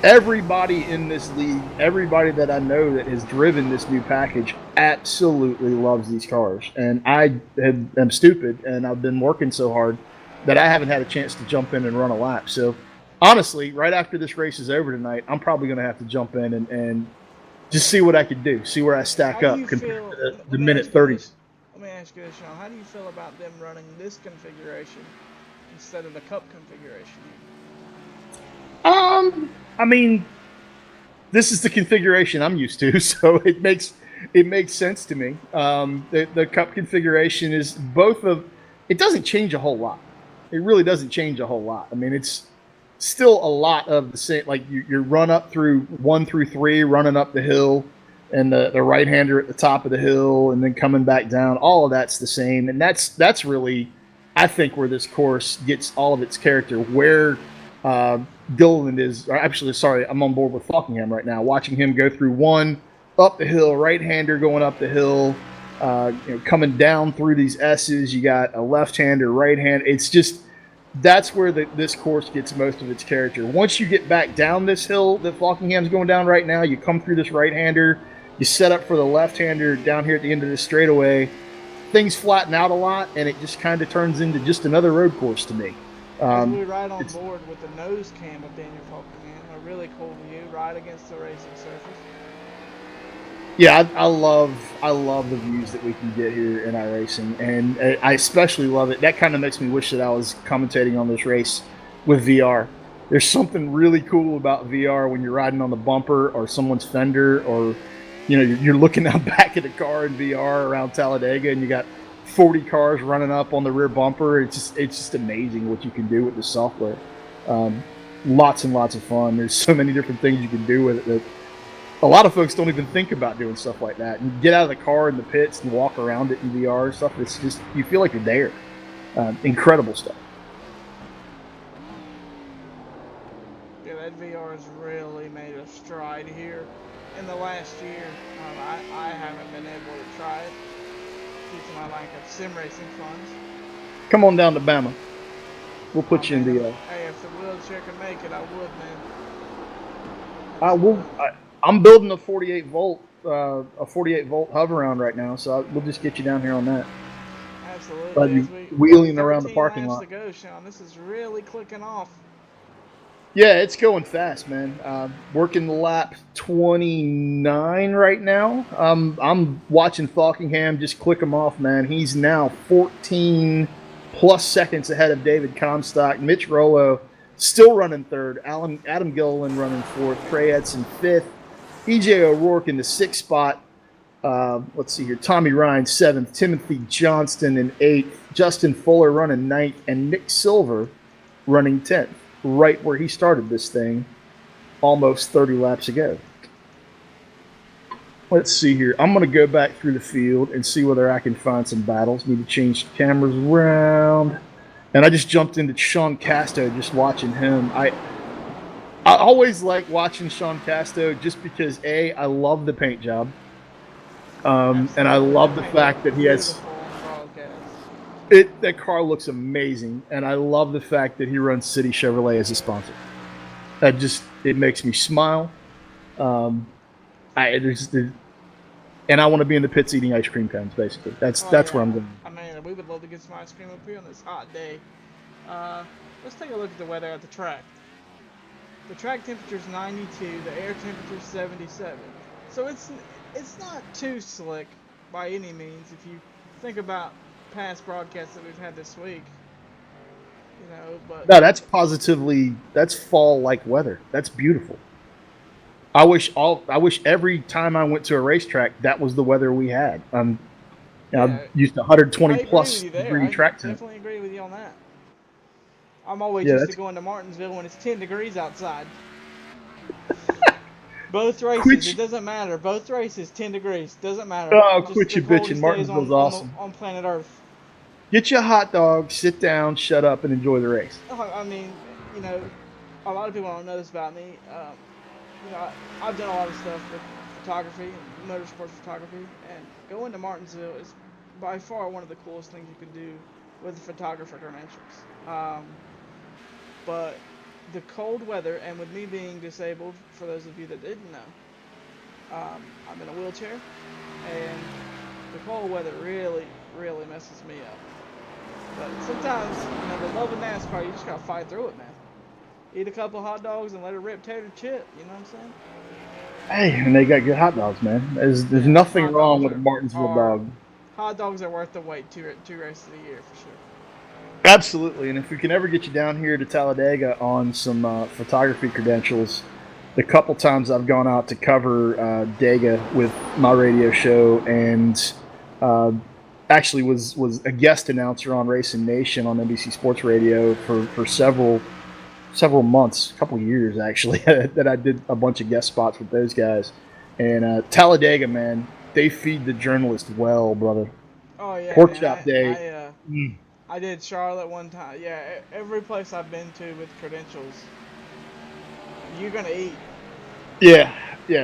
everybody in this league, everybody that I know that has driven this new package absolutely loves these cars. And I am stupid, and I've been working so hard that I haven't had a chance to jump in and run a lap. So honestly, right after this race is over tonight, I'm probably going to have to jump in and just see what I can do, see where I stack How up do you compared feel, to the let me minute ask you 30. this. Let me ask you this, Sean. How do you feel about them running this configuration instead of the Cup configuration? I mean, this is the configuration I'm used to, so it makes sense to me. The Cup configuration is it doesn't change a whole lot. It really doesn't change a whole lot. I mean, it's still a lot of the same. Like you run up through 1 through 3, running up the hill, and the right-hander at the top of the hill, and then coming back down. All of that's the same, and that's really, I think, where this course gets all of its character. Where Gilliland is, or actually, sorry, I'm on board with Falkingham right now. Watching him go through 1 up the hill, right-hander going up the hill, coming down through these S's. You got a left-hander, right-hand. It's just, that's where this course gets most of its character. Once you get back down this hill that Falkingham's going down right now, you come through this right-hander, you set up for the left-hander down here at the end of this straightaway, things flatten out a lot, and it just kind of turns into just another road course to me. As we ride on board with the nose cam of Daniel Falkingham, a really cool view, right against the racing surface. Yeah, I love the views that we can get here in iRacing, and I especially love it. That kind of makes me wish that I was commentating on this race with VR. There's something really cool about VR when you're riding on the bumper or someone's fender, or you're looking out back at a car in VR around Talladega, and you got 40 cars running up on the rear bumper. It's just amazing what you can do with the software. Lots and lots of fun. There's so many different things you can do with it that a lot of folks don't even think about doing stuff like that. And get out of the car in the pits and walk around it in VR and stuff. It's just, you feel like you're there. Incredible stuff. Yeah, that VR has really made a stride here in the last year. I haven't been able to try it due to my lack of sim racing funds. Come on down to Bama. We'll put you in the. Hey, if the wheelchair can make it, I would, man. I'm building a 48 volt, a 48 volt hover round right now, so we'll just get you down here on that. Absolutely. You As we wheeling around the 13 parking laps lot. to go, Sean. This is really clicking off. Yeah, it's going fast, man. Working lap 29 right now. I'm watching Falkingham just click him off, man. He's now 14 plus seconds ahead of David Comstock. Mitch Rollo still running third. Adam Gilliland running fourth. Trey Edson fifth. EJ O'Rourke in the sixth spot. Let's see here. Tommy Ryan seventh. Timothy Johnston in eighth. Justin Fuller running ninth. And Nick Silver running 10th. Right where he started this thing almost 30 laps ago. Let's see here. I'm going to go back through the field and see whether I can find some battles. Need to change the cameras around. And I just jumped into Sean Casto just watching him. I always like watching Sean Casto just because, A, I love the paint job. And I love the fact that he has... That car looks amazing, and I love the fact that he runs City Chevrolet as a sponsor. It makes me smile. And I want to be in the pits eating ice cream cones. Basically, that's where I'm going. I mean, we would love to get some ice cream up here on this hot day. Let's take a look at the weather at the track. The track temperature is 92. The air temperature is 77. So it's not too slick by any means. If you think about past broadcasts that we've had this week, but no, that's fall like weather. That's beautiful. I wish every time I went to a racetrack that was the weather we had. I'm used to 120 plus degree track temp. I definitely agree with you on that. I'm always used to going to Martinsville when it's 10 degrees outside. Both races, it doesn't matter. Both races, 10 degrees, doesn't matter. Oh, quit your bitching. Martinsville's awesome. On planet Earth. Get you a hot dog, sit down, shut up, and enjoy the race. I mean, a lot of people don't know this about me. I've done a lot of stuff with photography, motorsports photography, and going to Martinsville is by far one of the coolest things you can do with photographer credentials. But the cold weather, and with me being disabled, for those of you that didn't know, I'm in a wheelchair, and the cold weather really, really messes me up. But sometimes, the love of NASCAR, you just gotta fight through it, man. Eat a couple hot dogs and let it rip tater chip, you know what I'm saying? Hey, and they got good hot dogs, man. There's nothing wrong with a Martinsville dog. Hot dogs are worth the wait two races a year, for sure. Absolutely, and if we can ever get you down here to Talladega on some photography credentials, the couple times I've gone out to cover Dega with my radio show, and actually was a guest announcer on Racing Nation on NBC Sports Radio for several months, a couple of years actually, that I did a bunch of guest spots with those guys. And Talladega, man, they feed the journalist well, brother. Oh yeah, Pork chop day. I did Charlotte one time. Yeah, every place I've been to with credentials, you're gonna eat. Yeah.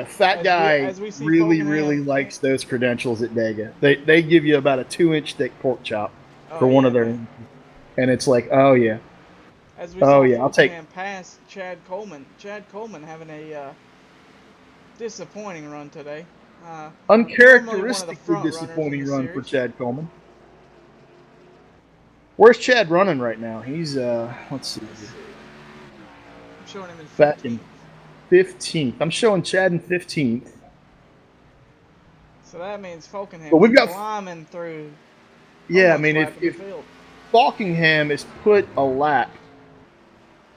Fat guy really likes those credentials at Dega. They give you about a 2-inch thick pork chop for one of their, and it's like, oh yeah. As we saw I'll take past Chad Coleman. Chad Coleman having a disappointing run today. Uncharacteristically disappointing run for Chad Coleman. Where's Chad running right now? He's let's see. I'm showing him in 15th. Back in 15th. I'm showing Chad in 15th. So that means Falkingham but we've got climbing through. Yeah, I mean if Falkingham is put a lap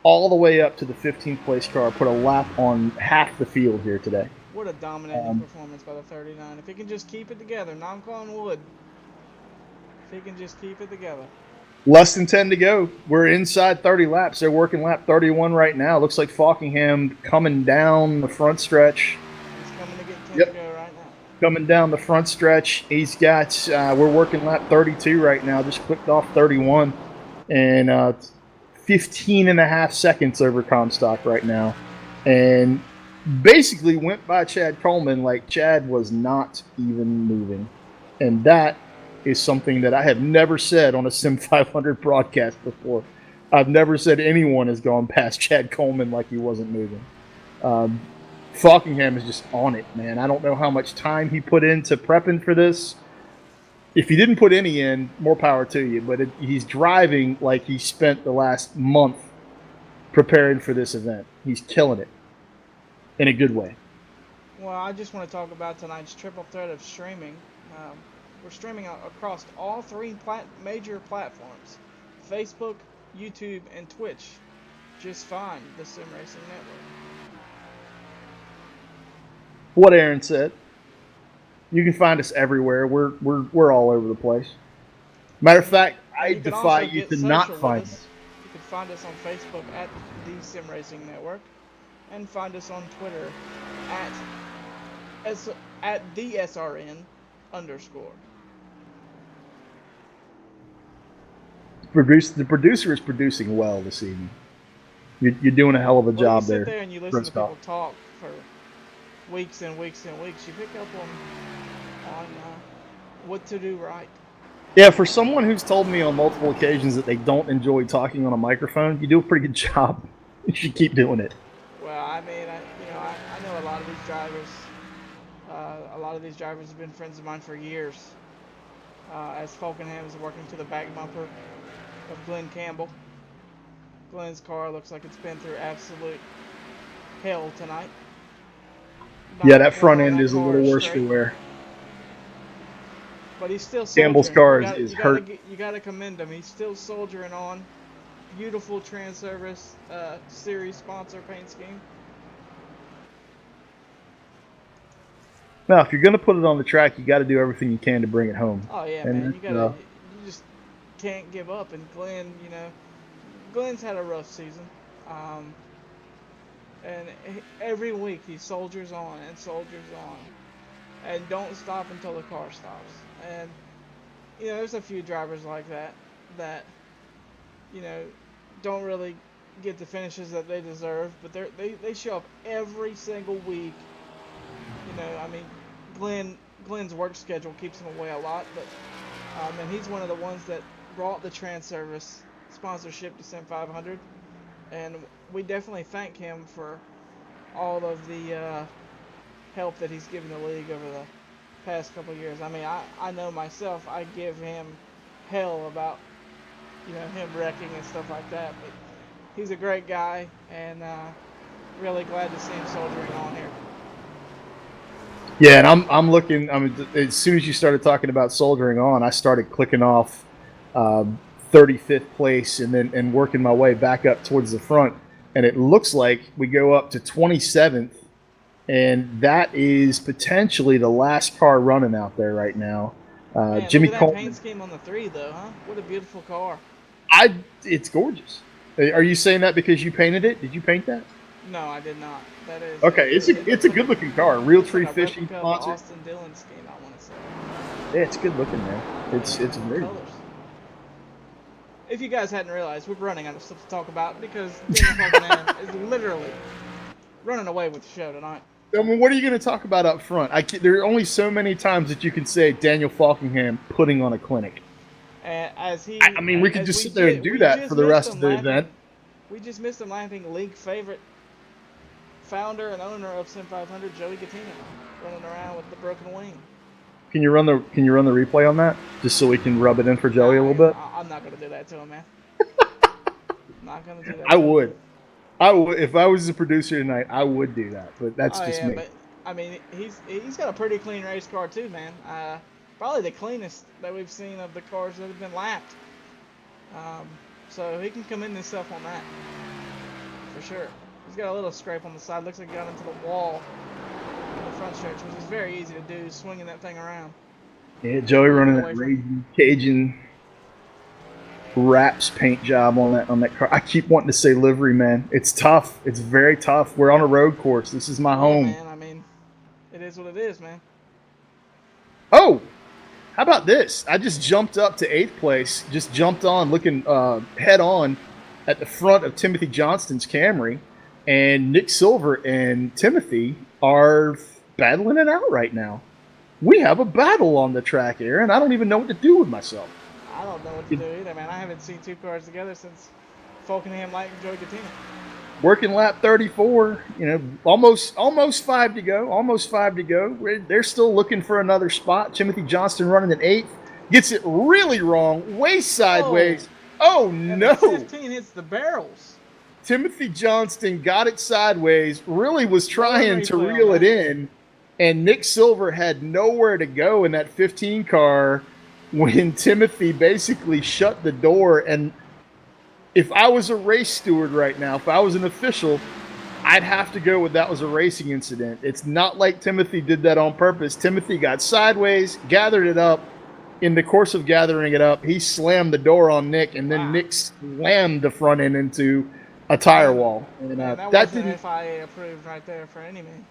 all the way up to the 15th place car, put a lap on half the field here today. What a dominating performance by the 39. If he can just keep it together, knock on wood. If he can just keep it together. Less than 10 to go. We're inside 30 laps. They're working lap 31 right now. Looks like Falkingham coming down the front stretch. He's coming to get 10 to go right now. Coming down the front stretch. He's got, we're working lap 32 right now. Just clicked off 31. And 15 and a half seconds over Comstock right now. And basically went by Chad Coleman like Chad was not even moving. And that is something that I have never said on a Sim500 broadcast before. I've never said anyone has gone past Chad Coleman like he wasn't moving. Falkingham is just on it, man. I don't know how much time he put into prepping for this. If he didn't put any in, more power to you. But he's driving like he spent the last month preparing for this event. He's killing it in a good way. Well, I just want to talk about tonight's triple threat of streaming. We're streaming across all three major platforms: Facebook, YouTube, and Twitch. Just find the Sim Racing Network. What Aaron said. You can find us everywhere. We're all over the place. Matter of fact, I defy you to not find us. You can find us on Facebook at the Sim Racing Network, and find us on Twitter at @DSRN_. The producer is producing well this evening. You're doing a hell of a job there. You sit there and you listen to people talk for weeks and weeks and weeks. You pick up on what to do right. Yeah, for someone who's told me on multiple occasions that they don't enjoy talking on a microphone, you do a pretty good job. You should keep doing it. Well, I mean, I know a lot of these drivers. A lot of these drivers have been friends of mine for years. As Falkenham is working to the back bumper of Glenn Campbell. Glenn's car looks like it's been through absolute hell tonight. Yeah, that front end is a little worse for wear. But he's still soldiering. Campbell's car is hurt. You got to commend him. He's still soldiering on. Beautiful Transervice series sponsor paint scheme. Now, if you're going to put it on the track, you got to do everything you can to bring it home. Oh yeah, man. You just can't give up. And Glenn, Glenn's had a rough season. And every week he soldiers on and soldiers on, and don't stop until the car stops. And there's a few drivers like that don't really get the finishes that they deserve, but they show up every single week. I mean, Glenn's work schedule keeps him away a lot, but and he's one of the ones that brought the Transervice sponsorship to Sim500, and we definitely thank him for all of the help that he's given the league over the past couple of years. I mean, I know myself, I give him hell about him wrecking and stuff like that, but he's a great guy, and really glad to see him soldiering on here. Yeah, and I'm looking. I mean, as soon as you started talking about soldiering on, I started clicking off 35th place and working my way back up towards the front, and it looks like we go up to 27th, and that is potentially the last car running out there right now. Man, Jimmy look at that Coleman. paint scheme on the 3, though, huh? What a beautiful car. It's gorgeous. Are you saying that because you painted it? Did you paint that? No, I did not. That is okay. It's a good looking car. Real Tree Fishing sponsor. Austin Dillon scheme, I want to say. Yeah, it's good looking, man. It's very colors. If you guys hadn't realized, we're running out of stuff to talk about because Daniel Falkenham is literally running away with the show tonight. I mean, what are you going to talk about up front? There are only so many times that you can say Daniel Falkenham putting on a clinic. I mean, we could just sit there and do that for the rest of the event. We just missed him laughing league favorite founder and owner of Sim500, Joey Gattina, running around with the broken wing. Can you run the replay on that just so we can rub it in for Joey a little bit? I'm not going to do that to him, man. Not going to do that. I would if I was the producer tonight. I would do that, but that's just me. But I mean, he's got a pretty clean race car too, man. Probably the cleanest that we've seen of the cars that have been lapped. So he can commend himself on that for sure. He's got a little scrape on the side. Looks like he got into the wall in the front stretch, which is very easy to do, swinging that thing around. Yeah, Joey running that Raging Cajun wraps paint job on that car. I keep wanting to say livery, man. It's tough. It's very tough. We're on a road course. This is my home. Man, I mean, it is what it is, man. Oh, how about this? I just jumped up to 8th place. Just jumped on, looking head on at the front of Timothy Johnston's Camry. And Nick Silver and Timothy are battling it out right now. We have a battle on the track, Aaron. I don't even know what to do with myself. I don't know what to do either, man. I haven't seen two cars together since Falkenham like Joey Katina. Working lap 34, almost 5 to go. Almost 5 to go. They're still looking for another spot. Timothy Johnston running in 8th. Gets it really wrong, way sideways. Oh, And no. the 15 hits the barrels. Timothy Johnston got it sideways, really was trying to replay on reel it that. in, and Nick Silver had nowhere to go in that 15 car when Timothy basically shut the door. And if I was a race steward right now, if I was an official, I'd have to go with that was a racing incident. It's not like Timothy did that on purpose. Timothy got sideways, gathered it up. In the course of gathering it up, he slammed the door on Nick, and then Nick slammed the front end into a tire wall. And that that wasn't didn't. FIA approved right there for any means.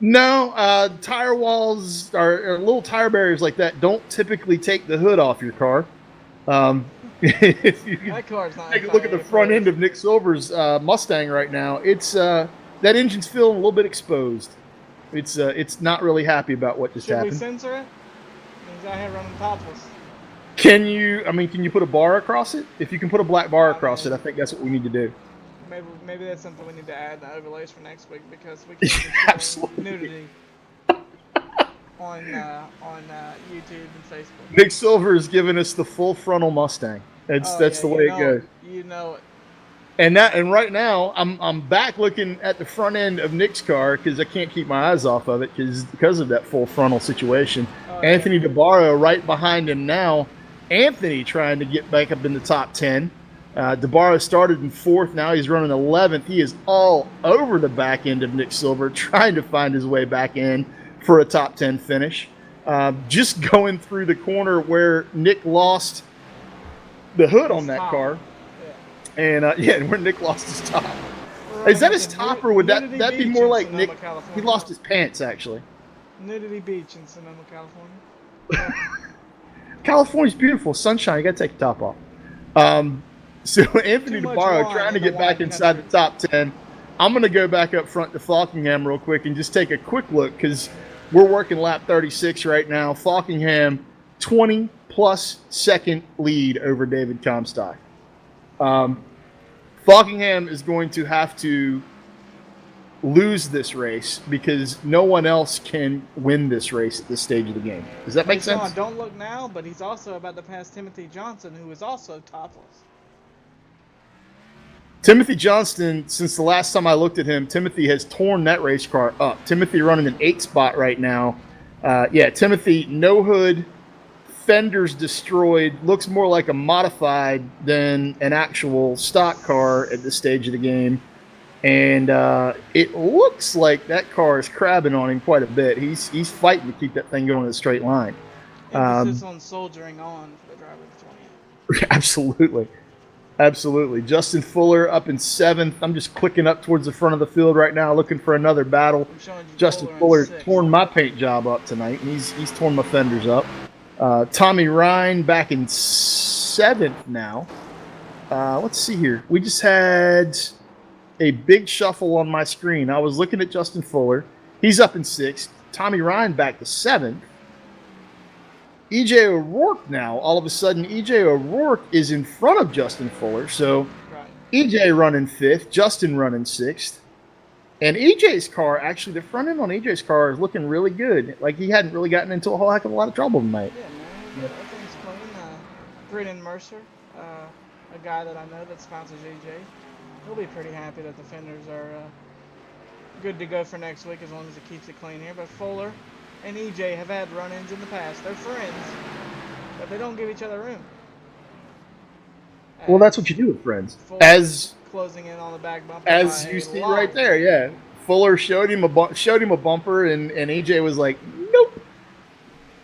No, tire walls or little tire barriers like that don't typically take the hood off your car. If you That car's not take a look at the front end of Nick Silver's Mustang right now, it's that engine's feeling a little bit exposed. It's not really happy about what just Should happened. we censor it? He's out here running topless. Can you put a bar across it? If you can put a black bar across it, I think that's what we need to do. Maybe that's something we need to add in the overlays for next week, because we can't be Absolutely. nudity on YouTube and Facebook. Nick Silver has given us the full frontal Mustang. That's the way it goes. You know it. And right now, I'm back looking at the front end of Nick's car because I can't keep my eyes off of it because of that full frontal situation. Anthony DeBarro right behind him now. Anthony trying to get back up in the top 10. DeBarro started in 4th. Now he's running 11th. He is all over the back end of Nick Silver, trying to find his way back in for a top 10 finish. Just going through the corner where Nick lost the hood on that car. And where Nick lost his top. Is that his top, or would that be more like Sonoma, Nick? California. He lost his pants, actually. Nudity Beach in Sonoma, California. California's beautiful, sunshine. You got to take the top off. So Anthony Too much DeBarro wine trying to in the get back wine inside the country. top 10. I'm going to go back up front to Falkingham real quick and just take a quick look because we're working lap 36 right now. Falkingham, 20-plus second lead over David Comstock. Falkingham is going to have to lose this race because no one else can win this race at this stage of the game. Does that make sense? Don't look now, but he's also about to pass Timothy Johnson, who is also topless. Timothy Johnston, since the last time I looked at him, Timothy has torn that race car up. Timothy running an 8th spot right now. Timothy, no hood, fenders destroyed, looks more like a modified than an actual stock car at this stage of the game. And it looks like that car is crabbing on him quite a bit. He's fighting to keep that thing going in a straight line. Emphasis on soldiering on for the driver of the 20. Absolutely. Justin Fuller up in 7th. I'm just clicking up towards the front of the field right now, looking for another battle. Justin Fuller torn my paint job up tonight, and he's torn my fenders up. Tommy Ryan back in 7th now. Let's see here. We just had a big shuffle on my screen. I was looking at Justin Fuller. He's up in 6th. Tommy Ryan back to 7th. EJ O'Rourke now, all of a sudden, EJ O'Rourke is in front of Justin Fuller. So EJ running 5th, Justin running 6th. And EJ's car, actually, the front end on EJ's car is looking really good. Like he hadn't really gotten into a whole heck of a lot of trouble tonight. Yeah, man. Everything's clean. Brennan Mercer, a guy that I know that sponsors EJ, he'll be pretty happy that the fenders are good to go for next week as long as it keeps it clean here. But Fuller and EJ have had run-ins in the past. They're friends, but they don't give each other room. Well, that's what you do with friends. Fuller As closing in on the back bumper. as you see right there, yeah. Fuller showed him a bumper, and EJ was like, "Nope,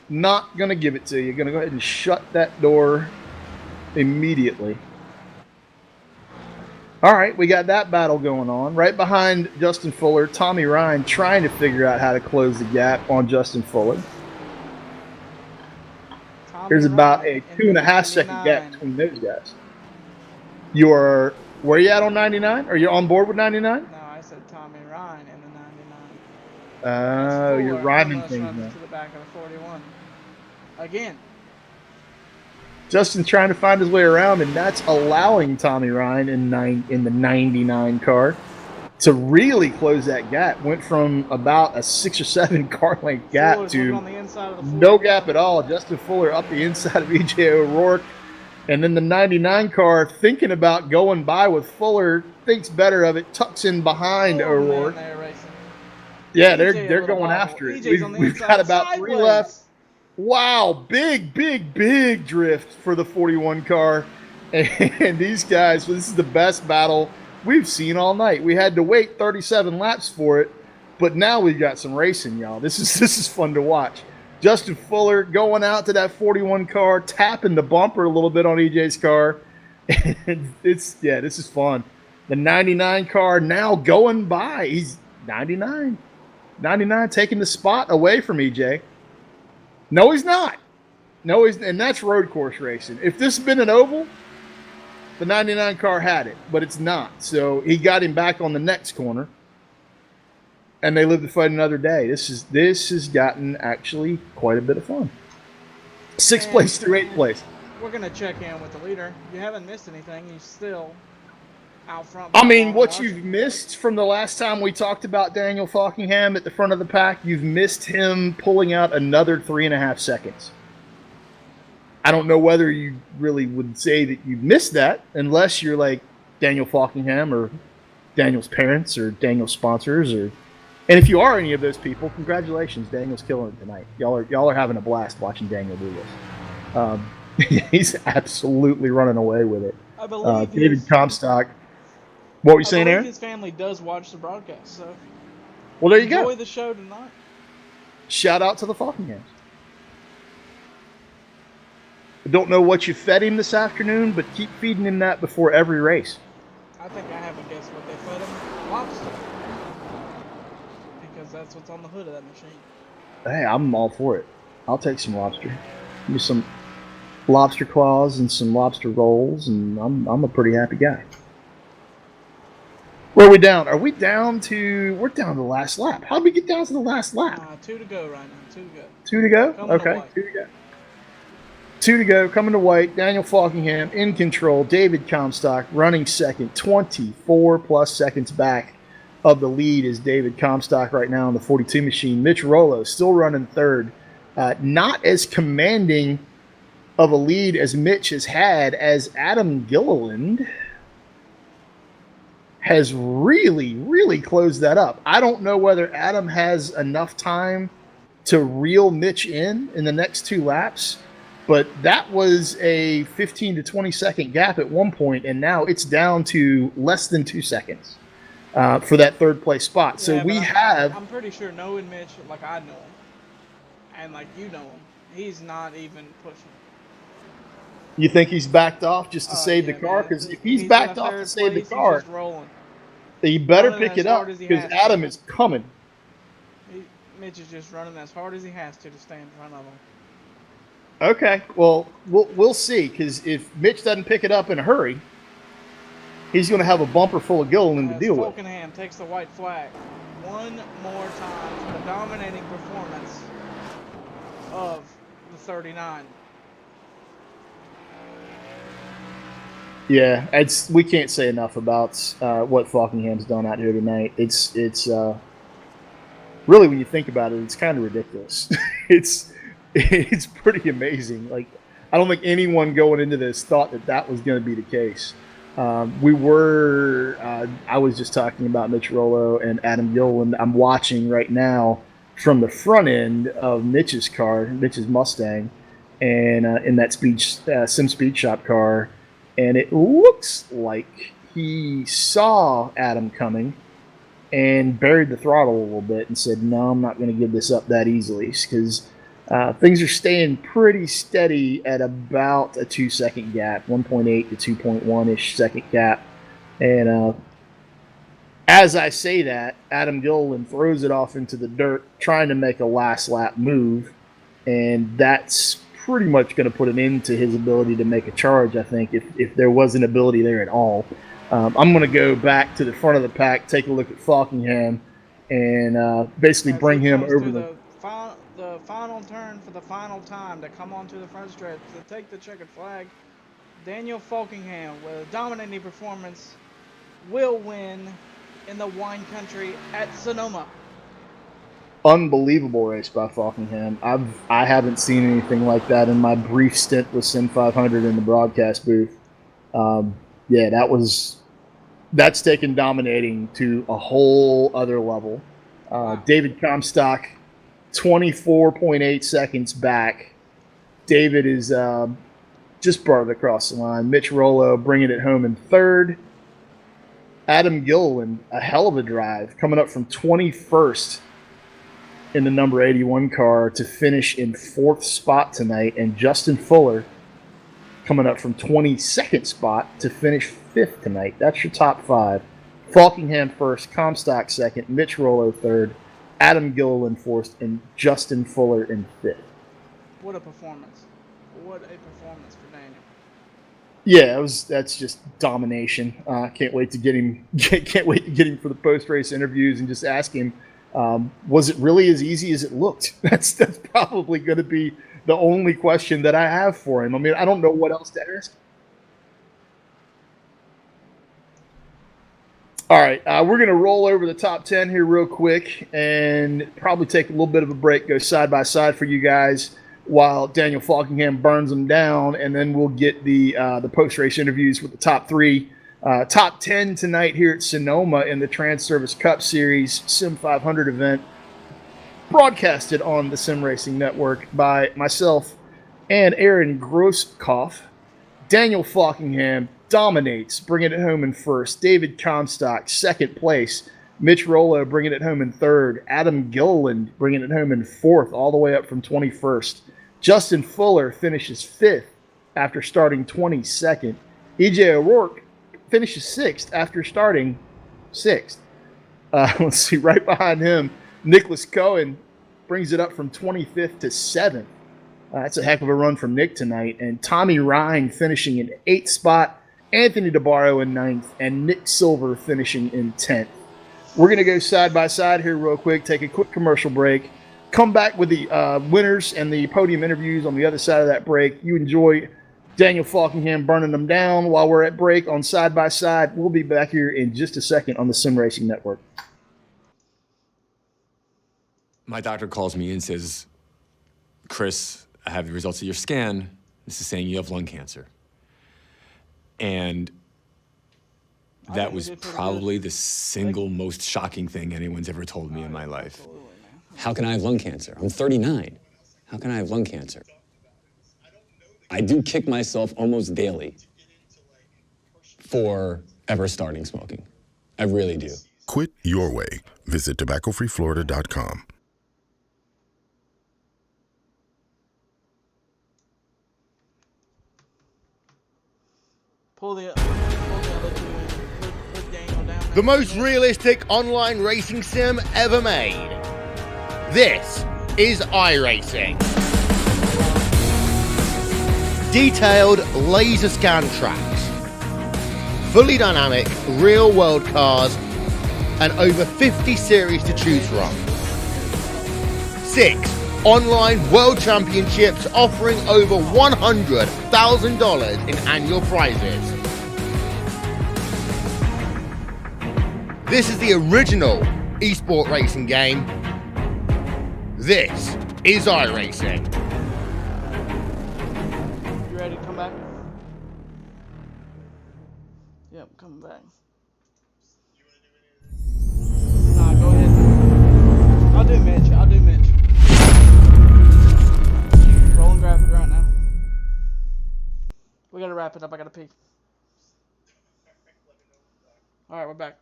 not gonna give it to you. Gonna go ahead and shut that door immediately." All right, we got that battle going on. Right behind Justin Fuller, Tommy Ryan trying to figure out how to close the gap on Justin Fuller. There's about a 2.5 second gap between those guys. Where you at on 99? Are you on board with 99? No, I said Tommy Ryan in the 99. Oh, you're rhyming almost things runs now. to the back of the 41. Again. Justin trying to find his way around, and that's allowing Tommy Ryan in the 99 car to really close that gap. Went from about a 6 or 7 car length gap Fuller's to looking on the inside of the no gap at all. Justin Fuller up the inside of EJ O'Rourke. And then the 99 car, thinking about going by with Fuller, thinks better of it, tucks in behind O'Rourke. Yeah, they're going after it. We've got about 3 left. Wow, big drift for the 41 car. And these guys, this is the best battle we've seen all night. We had to wait 37 laps for it, but now we've got some racing, y'all. This is fun to watch. Justin Fuller going out to that 41 car, tapping the bumper a little bit on EJ's car. And this is fun. The 99 car now going by. He's 99. 99 taking the spot away from EJ. No, he's not. And that's road course racing. If this had been an oval, the 99 car had it, but it's not. So he got him back on the next corner, and they live to fight another day. This has gotten actually quite a bit of fun. 6th place through 8th place. We're gonna check in with the leader. You haven't missed anything. He's still out front. I mean, what you've missed from the last time we talked about Daniel Falkingham at the front of the pack, you've missed him pulling out another 3.5 seconds. I don't know whether you really would say that you missed that unless you're like Daniel Falkingham or Daniel's parents or Daniel's sponsors, and if you are any of those people, congratulations, Daniel's killing it tonight. Y'all are having a blast watching Daniel do this. He's absolutely running away with it. I believe David Comstock. What were you saying, Aaron? His family does watch the broadcast, so well, there you go. Enjoy the show tonight. Shout out to the Falkinghams. I don't know what you fed him this afternoon, but keep feeding him that before every race. I think I have a guess what they fed him. Lobster. Because that's what's on the hood of that machine. Hey, I'm all for it. I'll take some lobster. Give me some lobster claws and some lobster rolls, and I'm a pretty happy guy. Where are we down? We're down to the last lap. How did we get down to the last lap? 2 to go right now. 2 to go. 2 to go? Coming Okay, 2 to go. 2 to go, coming to white. Daniel Falkingham in control. David Comstock running second. 24 plus seconds back of the lead is David Comstock right now on the 42 machine. Mitch Rollo still running third. Not as commanding of a lead as Mitch has had, as Adam Gilliland has really closed that up. I don't know whether Adam has enough time to reel Mitch in the next 2 laps. But that was a 15 to 20 second gap at one point, and now it's down to less than 2 seconds for that 3rd place spot. So I'm pretty sure knowing Mitch like I know him, and like you know him, he's not even pushing. You think he's backed off just to save the car? Because if he's backed off to save the car, he better pick it up because Adam is coming. Mitch is just running as hard as he has to stay in front of him. Okay, well, we'll see, because if Mitch doesn't pick it up in a hurry, he's going to have a bumper full of Gilliland to deal with. Falkingham takes the white flag one more time for the dominating performance of the 39. Yeah, we can't say enough about what Falkingham's done out here tonight. It's really, when you think about it, it's kind of ridiculous. It's pretty amazing. Like, I don't think anyone going into this thought that was going to be the case. I was just talking about Mitch Rollo and Adam Gilliland. I'm watching right now from the front end of Mitch's car, Mitch's Mustang, and in that Sim Speed Shop car, and it looks like he saw Adam coming and buried the throttle a little bit and said, "No, I'm not going to give this up that easily," because things are staying pretty steady at about a 2 second gap, 1.8 to 2.1-ish second gap. And as I say that, Adam Gilliland throws it off into the dirt, trying to make a last lap move. And that's pretty much going to put an end to his ability to make a charge, I think, if there was an ability there at all. I'm going to go back to the front of the pack, take a look at Falkingham, and basically bring him over the final turn for the final time to come onto the front stretch to take the checkered flag. Daniel Falkingham, with a dominating performance, will win in the wine country at Sonoma. Unbelievable race by Falkingham. I haven't seen anything like that in my brief stint with Sim500 in the broadcast booth. Yeah, that's taken dominating to a whole other level. David Comstock, 24.8 seconds back. David is just brought it across the line. Mitch Rollo bringing it home in third. Adam Gilliland, a hell of a drive, coming up from 21st in the number 81 car to finish in fourth spot tonight. And Justin Fuller coming up from 22nd spot to finish fifth tonight. That's your top five. Falkingham first, Comstock second, Mitch Rollo third, Adam Gilliland fourth, and Justin Fuller in fifth. What a performance. What a performance for Daniel. Yeah, that's just domination. Can't wait to get him. Can't wait to get him for the post-race interviews and just ask him, was it really as easy as it looked? That's probably going to be the only question that I have for him. I mean, I don't know what else to ask. All right, we're going to roll over the top 10 here real quick and probably take a little bit of a break, go side by side for you guys while Daniel Falkingham burns them down, and then we'll get the post-race interviews with the top three. Top 10 tonight here at Sonoma in the Transervice Cup Series Sim500 event, broadcasted on the Sim Racing Network by myself and Aaron Grosskopf. Daniel Falkingham dominates, bringing it home in first. David Comstock, second place. Mitch Rollo bringing it home in third. Adam Gilliland bringing it home in fourth, all the way up from 21st. Justin Fuller finishes fifth after starting 22nd. EJ O'Rourke finishes sixth after starting sixth. Let's see, right behind him, Nicholas Cohen brings it up from 25th to 7th. That's a heck of a run from Nick tonight. And Tommy Ryan finishing in 8th spot, Anthony DeBarro in 9th, and Nick Silver finishing in 10th. We're going to go side by side here real quick, take a quick commercial break, come back with the winners and the podium interviews on the other side of that break. You enjoy Daniel Falkingham burning them down while we're at break on side by side. We'll be back here in just a second on the Sim Racing Network. My doctor calls me and says, Chris, I have the results of your scan. This is saying you have lung cancer. And that was probably the single most shocking thing anyone's ever told me in my life. How can I have lung cancer? I'm 39. How can I have lung cancer? I do kick myself almost daily for ever starting smoking. I really do. Quit your way. Visit tobaccofreeflorida.com. Pull the other two and put Daniel down. The most realistic online racing sim ever made. This is iRacing. Detailed laser scan tracks, fully dynamic real-world cars, and over 50 series to choose from. 6 online world championships offering over $100,000 in annual prizes. This is the original esport racing game. This is iRacing. You ready to come back? Yep, coming back. Nah, go ahead. I'll do Mitch. Rolling graphic right now. We gotta wrap it up. I gotta pee. Alright, we're back.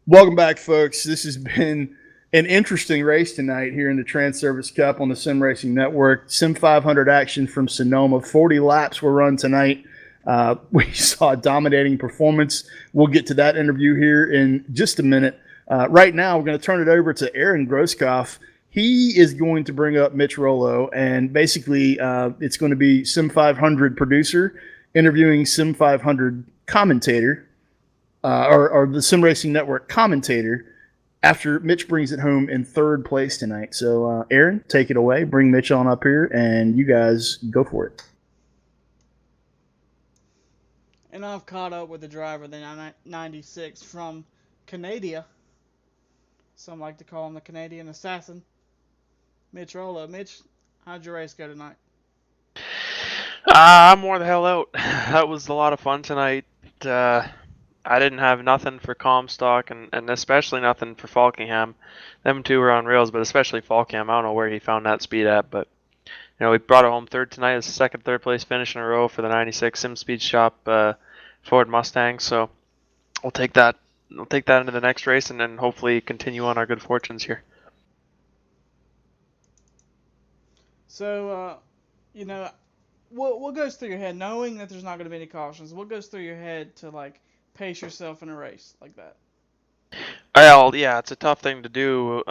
Welcome back, folks. This has been an interesting race tonight here in the Transervice Cup on the Sim Racing Network. Sim500 action from Sonoma. 40 laps were run tonight. We saw a dominating performance. We'll get to that interview here in just a minute. Right now, we're going to turn it over to Aaron Grosskopf. He is going to bring up Mitch Rollo, and basically it's going to be Sim500 producer interviewing Sim500 commentator, or the Sim Racing Network commentator, after Mitch brings it home in third place tonight. So, Aaron, take it away. Bring Mitch on up here, and you guys go for it. And I've caught up with the driver, the 96 from Canada. Some like to call him the Canadian assassin, Mitch Rolo. Mitch, how'd your race go tonight? I'm more the hell out. That was a lot of fun tonight. I didn't have nothing for Comstock and especially nothing for Falkingham. Them two were on rails, but especially Falkingham. I don't know where he found that speed at, but we brought it home third tonight. It's the second, third place finish in a row for the 96 Sim Speed Shop Ford Mustang. So we'll take that. We'll take that into the next race and then hopefully continue on our good fortunes here. So, what goes through your head, knowing that there's not going to be any cautions? What goes through your head to like pace yourself in a race like that? Well, yeah, it's a tough thing to do,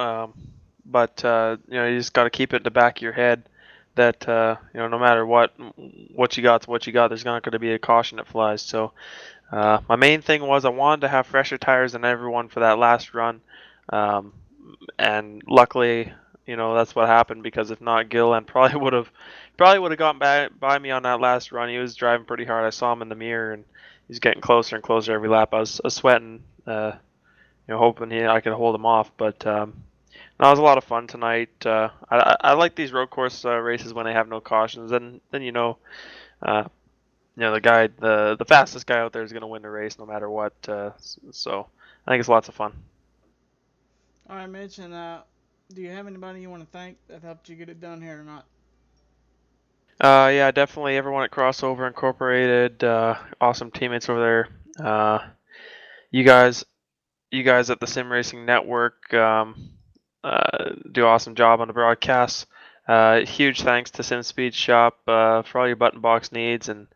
but you just got to keep it in the back of your head that no matter what you got, what you got. There's not going to be a caution that flies. So my main thing was I wanted to have fresher tires than everyone for that last run, and luckily, that's what happened, because if not, Gillen probably would have gotten by me on that last run. He was driving pretty hard. I saw him in the mirror, and he's getting closer and closer every lap. I was sweating, hoping I could hold him off. But that was a lot of fun tonight. I like these road course races when they have no cautions. Then the guy, the fastest guy out there is going to win the race no matter what. So I think it's lots of fun. All right, Mitch, and do you have anybody you want to thank that helped you get it done here or not? Yeah, definitely everyone at Crossover Incorporated. Awesome teammates over there. You guys at the Sim Racing Network do an awesome job on the broadcasts. Huge thanks to Sim Speed Shop for all your button box needs and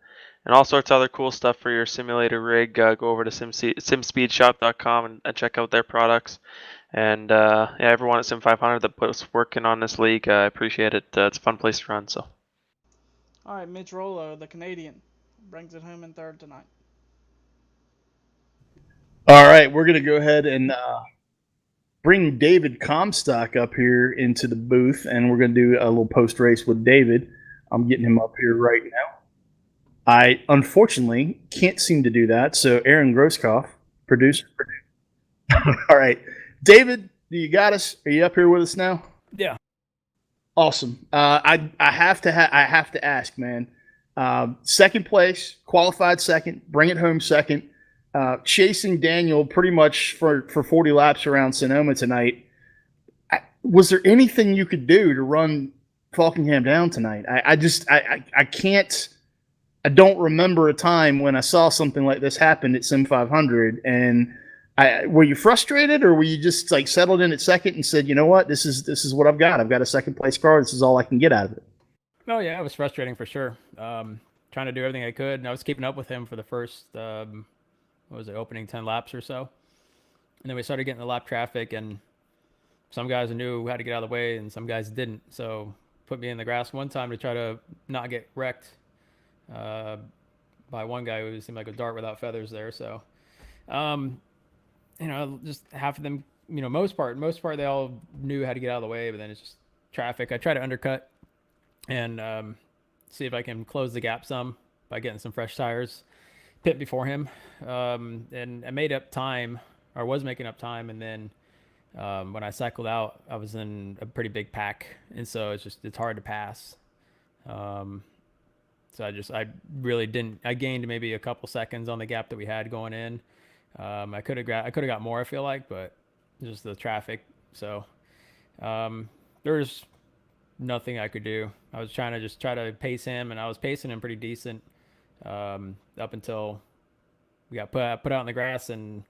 all sorts of other cool stuff for your simulator rig. Go over to simspeedshop.com and check out their products. And everyone at Sim500 that puts working on this league, I appreciate it. It's a fun place to run. So. All right, Mitch Rolo, the Canadian, brings it home in third tonight. All right, we're going to go ahead and bring David Comstock up here into the booth, and we're going to do a little post-race with David. I'm getting him up here right now. I, unfortunately, can't seem to do that, so Aaron Grosskopf, producer. All right. David, do you got us? Are you up here with us now? Yeah. Awesome. I have to ask, man. Second place, qualified second, bring it home second. Chasing Daniel pretty much for 40 laps around Sonoma tonight. Was there anything you could do to run Falkingham down tonight? I can't. I don't remember a time when I saw something like this happen at Sim500. And were you frustrated, or were you just like settled in at second and said, you know what, this is what I've got. I've got a second place car. This is all I can get out of it. Oh yeah, it was frustrating for sure. Trying to do everything I could, and I was keeping up with him for the first, opening 10 laps or so. And then we started getting the lap traffic, and some guys knew how to get out of the way, and some guys didn't. So put me in the grass one time to try to not get wrecked by one guy who seemed like a dart without feathers there. So, just half of them, most part they all knew how to get out of the way, but then it's just traffic. I try to undercut and see if I can close the gap some by getting some fresh tires, pit before him. And I made up time, or was making up time, and then when I cycled out, I was in a pretty big pack, and so it's hard to pass. So I really didn't. I gained maybe a couple seconds on the gap that we had going in. I could have got more, I feel like, but just the traffic. So there's nothing I could do. I was trying to try to pace him, and I was pacing him pretty decent up until we got put out in the grass and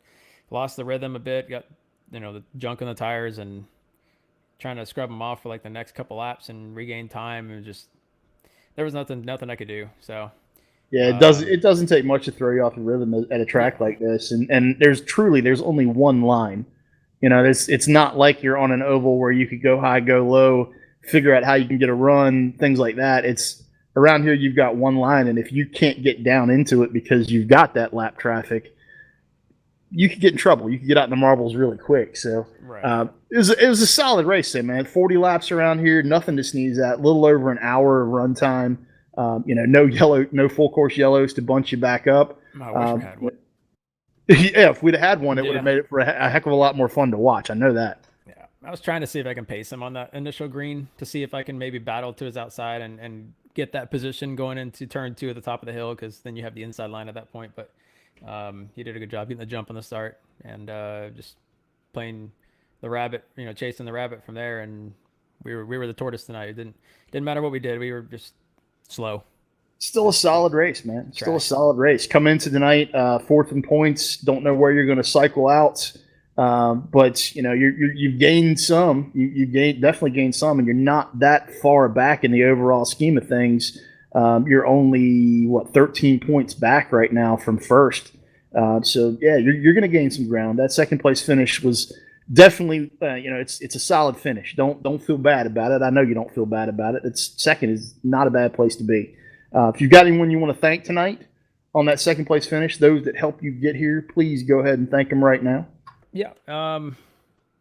lost the rhythm a bit. Got the junk in the tires and trying to scrub them off for like the next couple laps and regain time. And just there was nothing I could do. So yeah, it doesn't take much to throw you off the rhythm at a track like this. And there's only one line. It's not like you're on an oval where you could go high, go low, figure out how you can get a run, things like that. It's around here you've got one line, and if you can't get down into it because you've got that lap traffic, you could get in trouble. You could get out in the marbles really quick. So it was a solid race, there, man. 40 laps around here, nothing to sneeze at. A little over an hour of run time. No full course yellows to bunch you back up. I wish we had one. Yeah, if we'd have had one, it would have made it for a heck of a lot more fun to watch. I know that. Yeah, I was trying to see if I can pace him on that initial green to see if I can maybe battle to his outside and get that position going into turn 2 at the top of the hill, because then you have the inside line at that point. But he did a good job getting the jump on the start and just playing the rabbit, chasing the rabbit from there. And we were the tortoise tonight. It didn't matter what we did. We were just slow. Still a solid race, man. Still a solid race. Come into tonight, 4th in points. Don't know where you're going to cycle out, but you've gained some. You definitely gained some, and you're not that far back in the overall scheme of things. You're only 13 points back right now from first. So yeah, you're going to gain some ground. That second place finish was definitely, it's a solid finish. Don't feel bad about it. I know you don't feel bad about it. Second is not a bad place to be. If you've got anyone you want to thank tonight on that second place finish, those that help you get here, please go ahead and thank them right now. Yeah.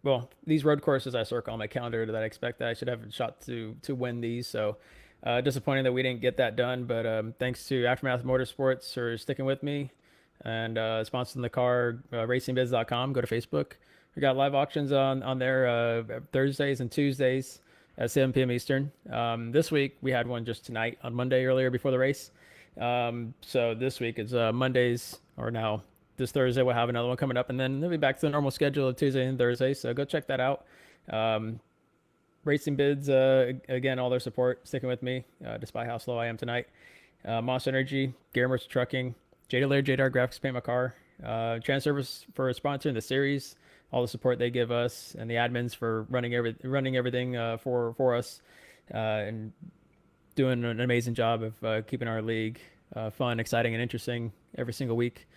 Well, these road courses I circle on my calendar that I expect that I should have a shot to win these. So disappointing that we didn't get that done. But thanks to Aftermath Motorsports for sticking with me and sponsoring the car, racingbiz.com. Go to Facebook. We got live auctions on there Thursdays and Tuesdays at 7 p.m. Eastern. This week, we had one just tonight on Monday earlier before the race. So this week is Mondays, or now this Thursday, we'll have another one coming up, and then they'll be back to the normal schedule of Tuesday and Thursday. So go check that out. Racing Bids, again, all their support, sticking with me, despite how slow I am tonight. Monster Energy, Gearmerch Trucking, Jada Laird, JDR Graphics Paint My Car, Transervice for sponsoring the series, all the support they give us, and the admins for running everything for us, and doing an amazing job of keeping our league fun, exciting, and interesting every single week.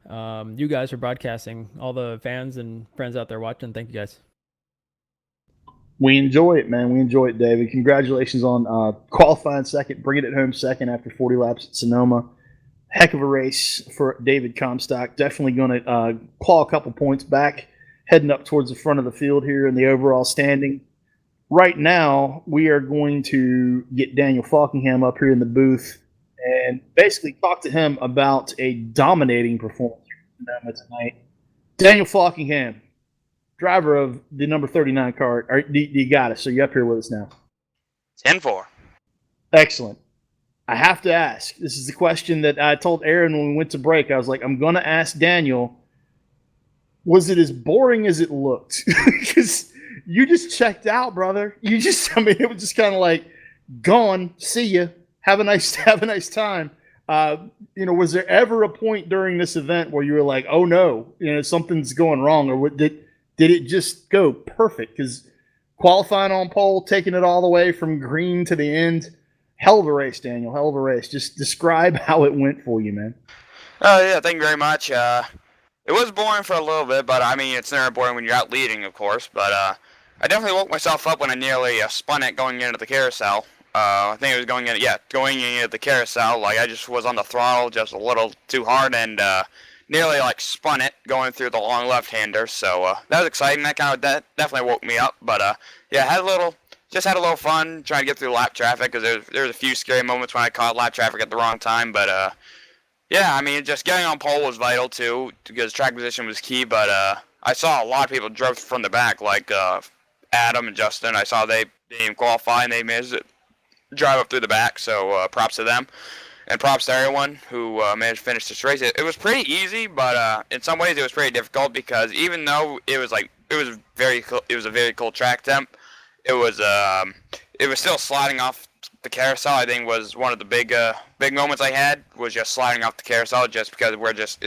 You guys are broadcasting. All the fans and friends out there watching, thank you guys. We enjoy it, man. We enjoy it, David. Congratulations on qualifying second, bringing it home second after 40 laps at Sonoma. Heck of a race for David Comstock. Definitely going to claw a couple points back, heading up towards the front of the field here in the overall standing. Right now, we are going to get Daniel Falkingham up here in the booth and basically talk to him about a dominating performance tonight. Daniel Falkingham, driver of the number 39 car. You got us, so you're up here with us now. 10-4. Excellent. I have to ask. This is the question that I told Aaron when we went to break. I was like, I'm going to ask Daniel, was it as boring as it looked? Because you just checked out, brother. It was just kind of like, gone, see ya, have a nice time. Was there ever a point during this event where you were like, oh no, something's going wrong, or did it just go perfect? Because qualifying on pole, taking it all the way from green to the end, hell of a race, Daniel, hell of a race. Just describe how it went for you, man. Yeah, thank you very much. It was boring for a little bit, but I mean, it's never boring when you're out leading, of course. But I definitely woke myself up when I nearly spun it going into the carousel. I think it was going into the carousel. Like, I just was on the throttle just a little too hard and nearly spun it going through the long left-hander. So that was exciting. That definitely woke me up. But had a little fun trying to get through lap traffic, because there was a few scary moments when I caught lap traffic at the wrong time. But just getting on pole was vital too, because track position was key. But I saw a lot of people drove from the back, like Adam and Justin. I saw they didn't qualify and they managed to drive up through the back. So props to them, and props to everyone who managed to finish this race. It was pretty easy, but in some ways it was pretty difficult, because even though it was a very cool track temp, it was still sliding off the carousel. I think was one of the big moments I had, was just sliding off the carousel, just because we're just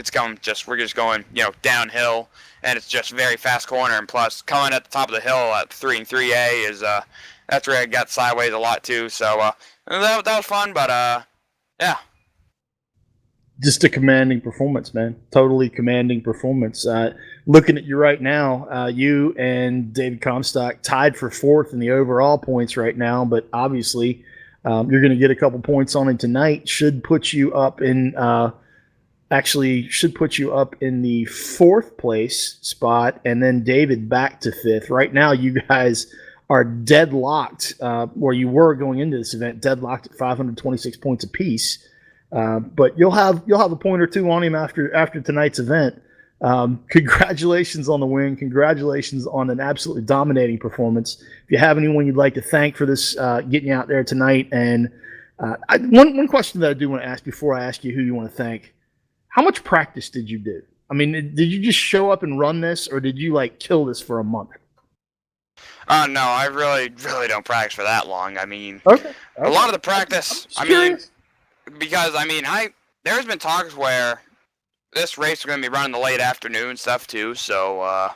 going downhill, and it's just very fast corner, and plus coming at the top of the hill at 3 and 3A is that's where I got sideways a lot too. So that was fun, but yeah. Just a commanding performance, man. Totally commanding performance. Looking at you right now, you and David Comstock tied for 4th in the overall points right now, but obviously you're going to get a couple points on it tonight. Should put you up in actually should put you up in the 4th place spot, and then David back to 5th. Right now, you guys are deadlocked, where you were going into this event, deadlocked at 526 points apiece. But you'll have a point or two on him after tonight's event. Congratulations on the win. Congratulations on an absolutely dominating performance. If you have anyone you'd like to thank for this, getting you out there tonight, and one question that I do want to ask before I ask you who you want to thank: how much practice did you do? I mean, did you just show up and run this, or did you like kill this for a month? No, I really don't practice for that long. I mean, Okay. A lot of the practice, because there's been talks where this race is going to be running the late afternoon stuff too. So,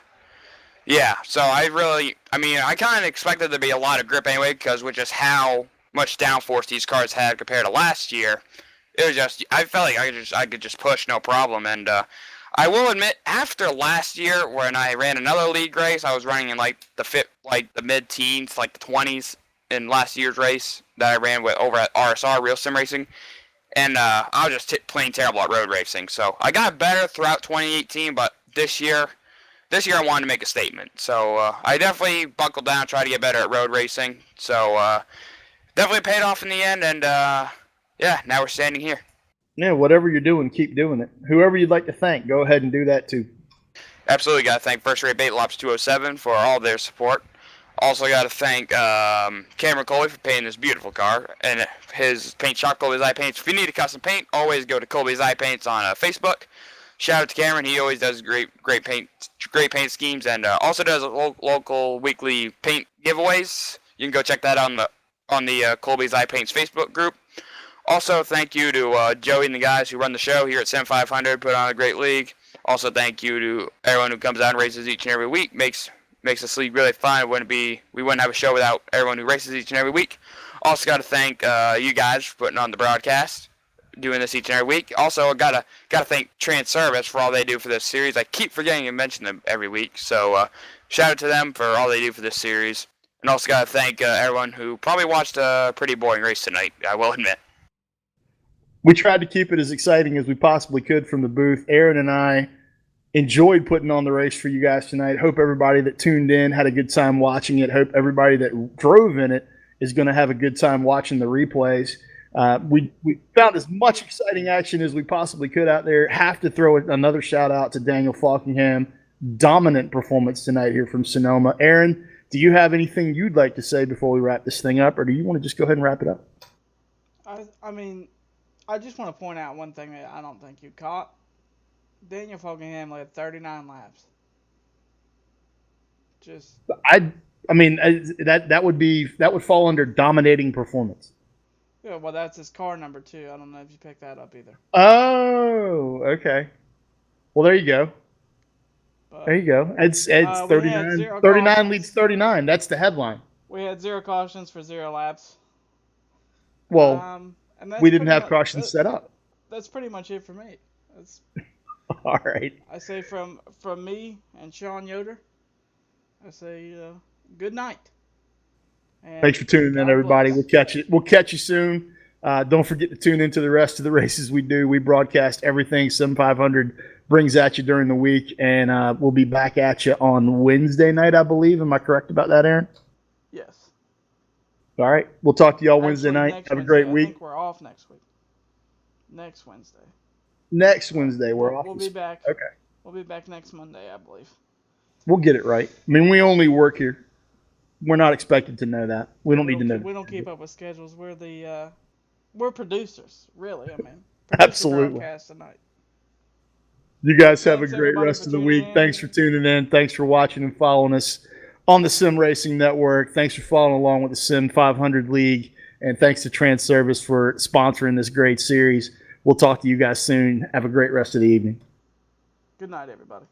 yeah. So I kind of expected there to be a lot of grip anyway, because with just how much downforce these cars had compared to last year, it was just, I felt like I could just push no problem. And I will admit, after last year when I ran another league race, I was running in like the mid-teens, like the 20s in last year's race that I ran with over at RSR Real Sim Racing, and I was just plain terrible at road racing. So I got better throughout 2018, but this year I wanted to make a statement. So I definitely buckled down, tried to get better at road racing. So definitely paid off in the end, and yeah, now we're standing here. Yeah, whatever you're doing, keep doing it. Whoever you'd like to thank, go ahead and do that too. Absolutely, got to thank First Rate Bait Lops 207 for all their support. Also got to thank Cameron Coley for painting this beautiful car and his paint shop, Colby's Eye Paints. If you need a custom paint, always go to Colby's Eye Paints on Facebook. Shout out to Cameron; he always does great paint schemes, and also does local weekly paint giveaways. You can go check that out on the Colby's Eye Paints Facebook group. Also, thank you to Joey and the guys who run the show here at Sim500, put on a great league. Also, thank you to everyone who comes out and races each and every week. Makes this league really fun. We wouldn't have a show without everyone who races each and every week. Also, got to thank you guys for putting on the broadcast, doing this each and every week. Also, got to thank Transervice for all they do for this series. I keep forgetting to mention them every week, so shout out to them for all they do for this series. And also got to thank everyone who probably watched a pretty boring race tonight, I will admit. We tried to keep it as exciting as we possibly could from the booth. Aaron and I enjoyed putting on the race for you guys tonight. Hope everybody that tuned in had a good time watching it. Hope everybody that drove in it is going to have a good time watching the replays. We found as much exciting action as we possibly could out there. Have to throw another shout out to Daniel Falkingham. Dominant performance tonight here from Sonoma. Aaron, do you have anything you'd like to say before we wrap this thing up, or do you want to just go ahead and wrap it up? I just want to point out one thing that I don't think you caught. Daniel Falkingham led 39 laps. That would fall under dominating performance. Yeah, well, that's his car number 2. I don't know if you picked that up either. Oh, okay. Well, there you go. There you go. It's 39. 39 leads 39. That's the headline. We had 0 cautions for 0 laps. Well, we didn't have cautions set up. That's pretty much it for me. All right. I say from me and Sean Yoder, I say good night. And thanks for tuning in, everybody. We'll catch you soon. Don't forget to tune into the rest of the races we do. We broadcast everything Sim500 brings at you during the week, and we'll be back at you on Wednesday night, I believe. Am I correct about that, Aaron? Yes. All right. We'll talk to y'all Wednesday night. Have a great week. I think we're off next week. Next Wednesday. Next Wednesday, we're off. We'll be back. Okay. We'll be back next Monday, I believe. We'll get it right. I mean, we only work here. We're not expected to know that. We don't need to know. We don't keep up with schedules. We're producers, really. Absolutely. Tonight. You guys have a great rest of the week. Thanks for tuning in. Thanks for watching and following us on the Sim Racing Network. Thanks for following along with the Sim500 League. And thanks to Transervice for sponsoring this great series. We'll talk to you guys soon. Have a great rest of the evening. Good night, everybody.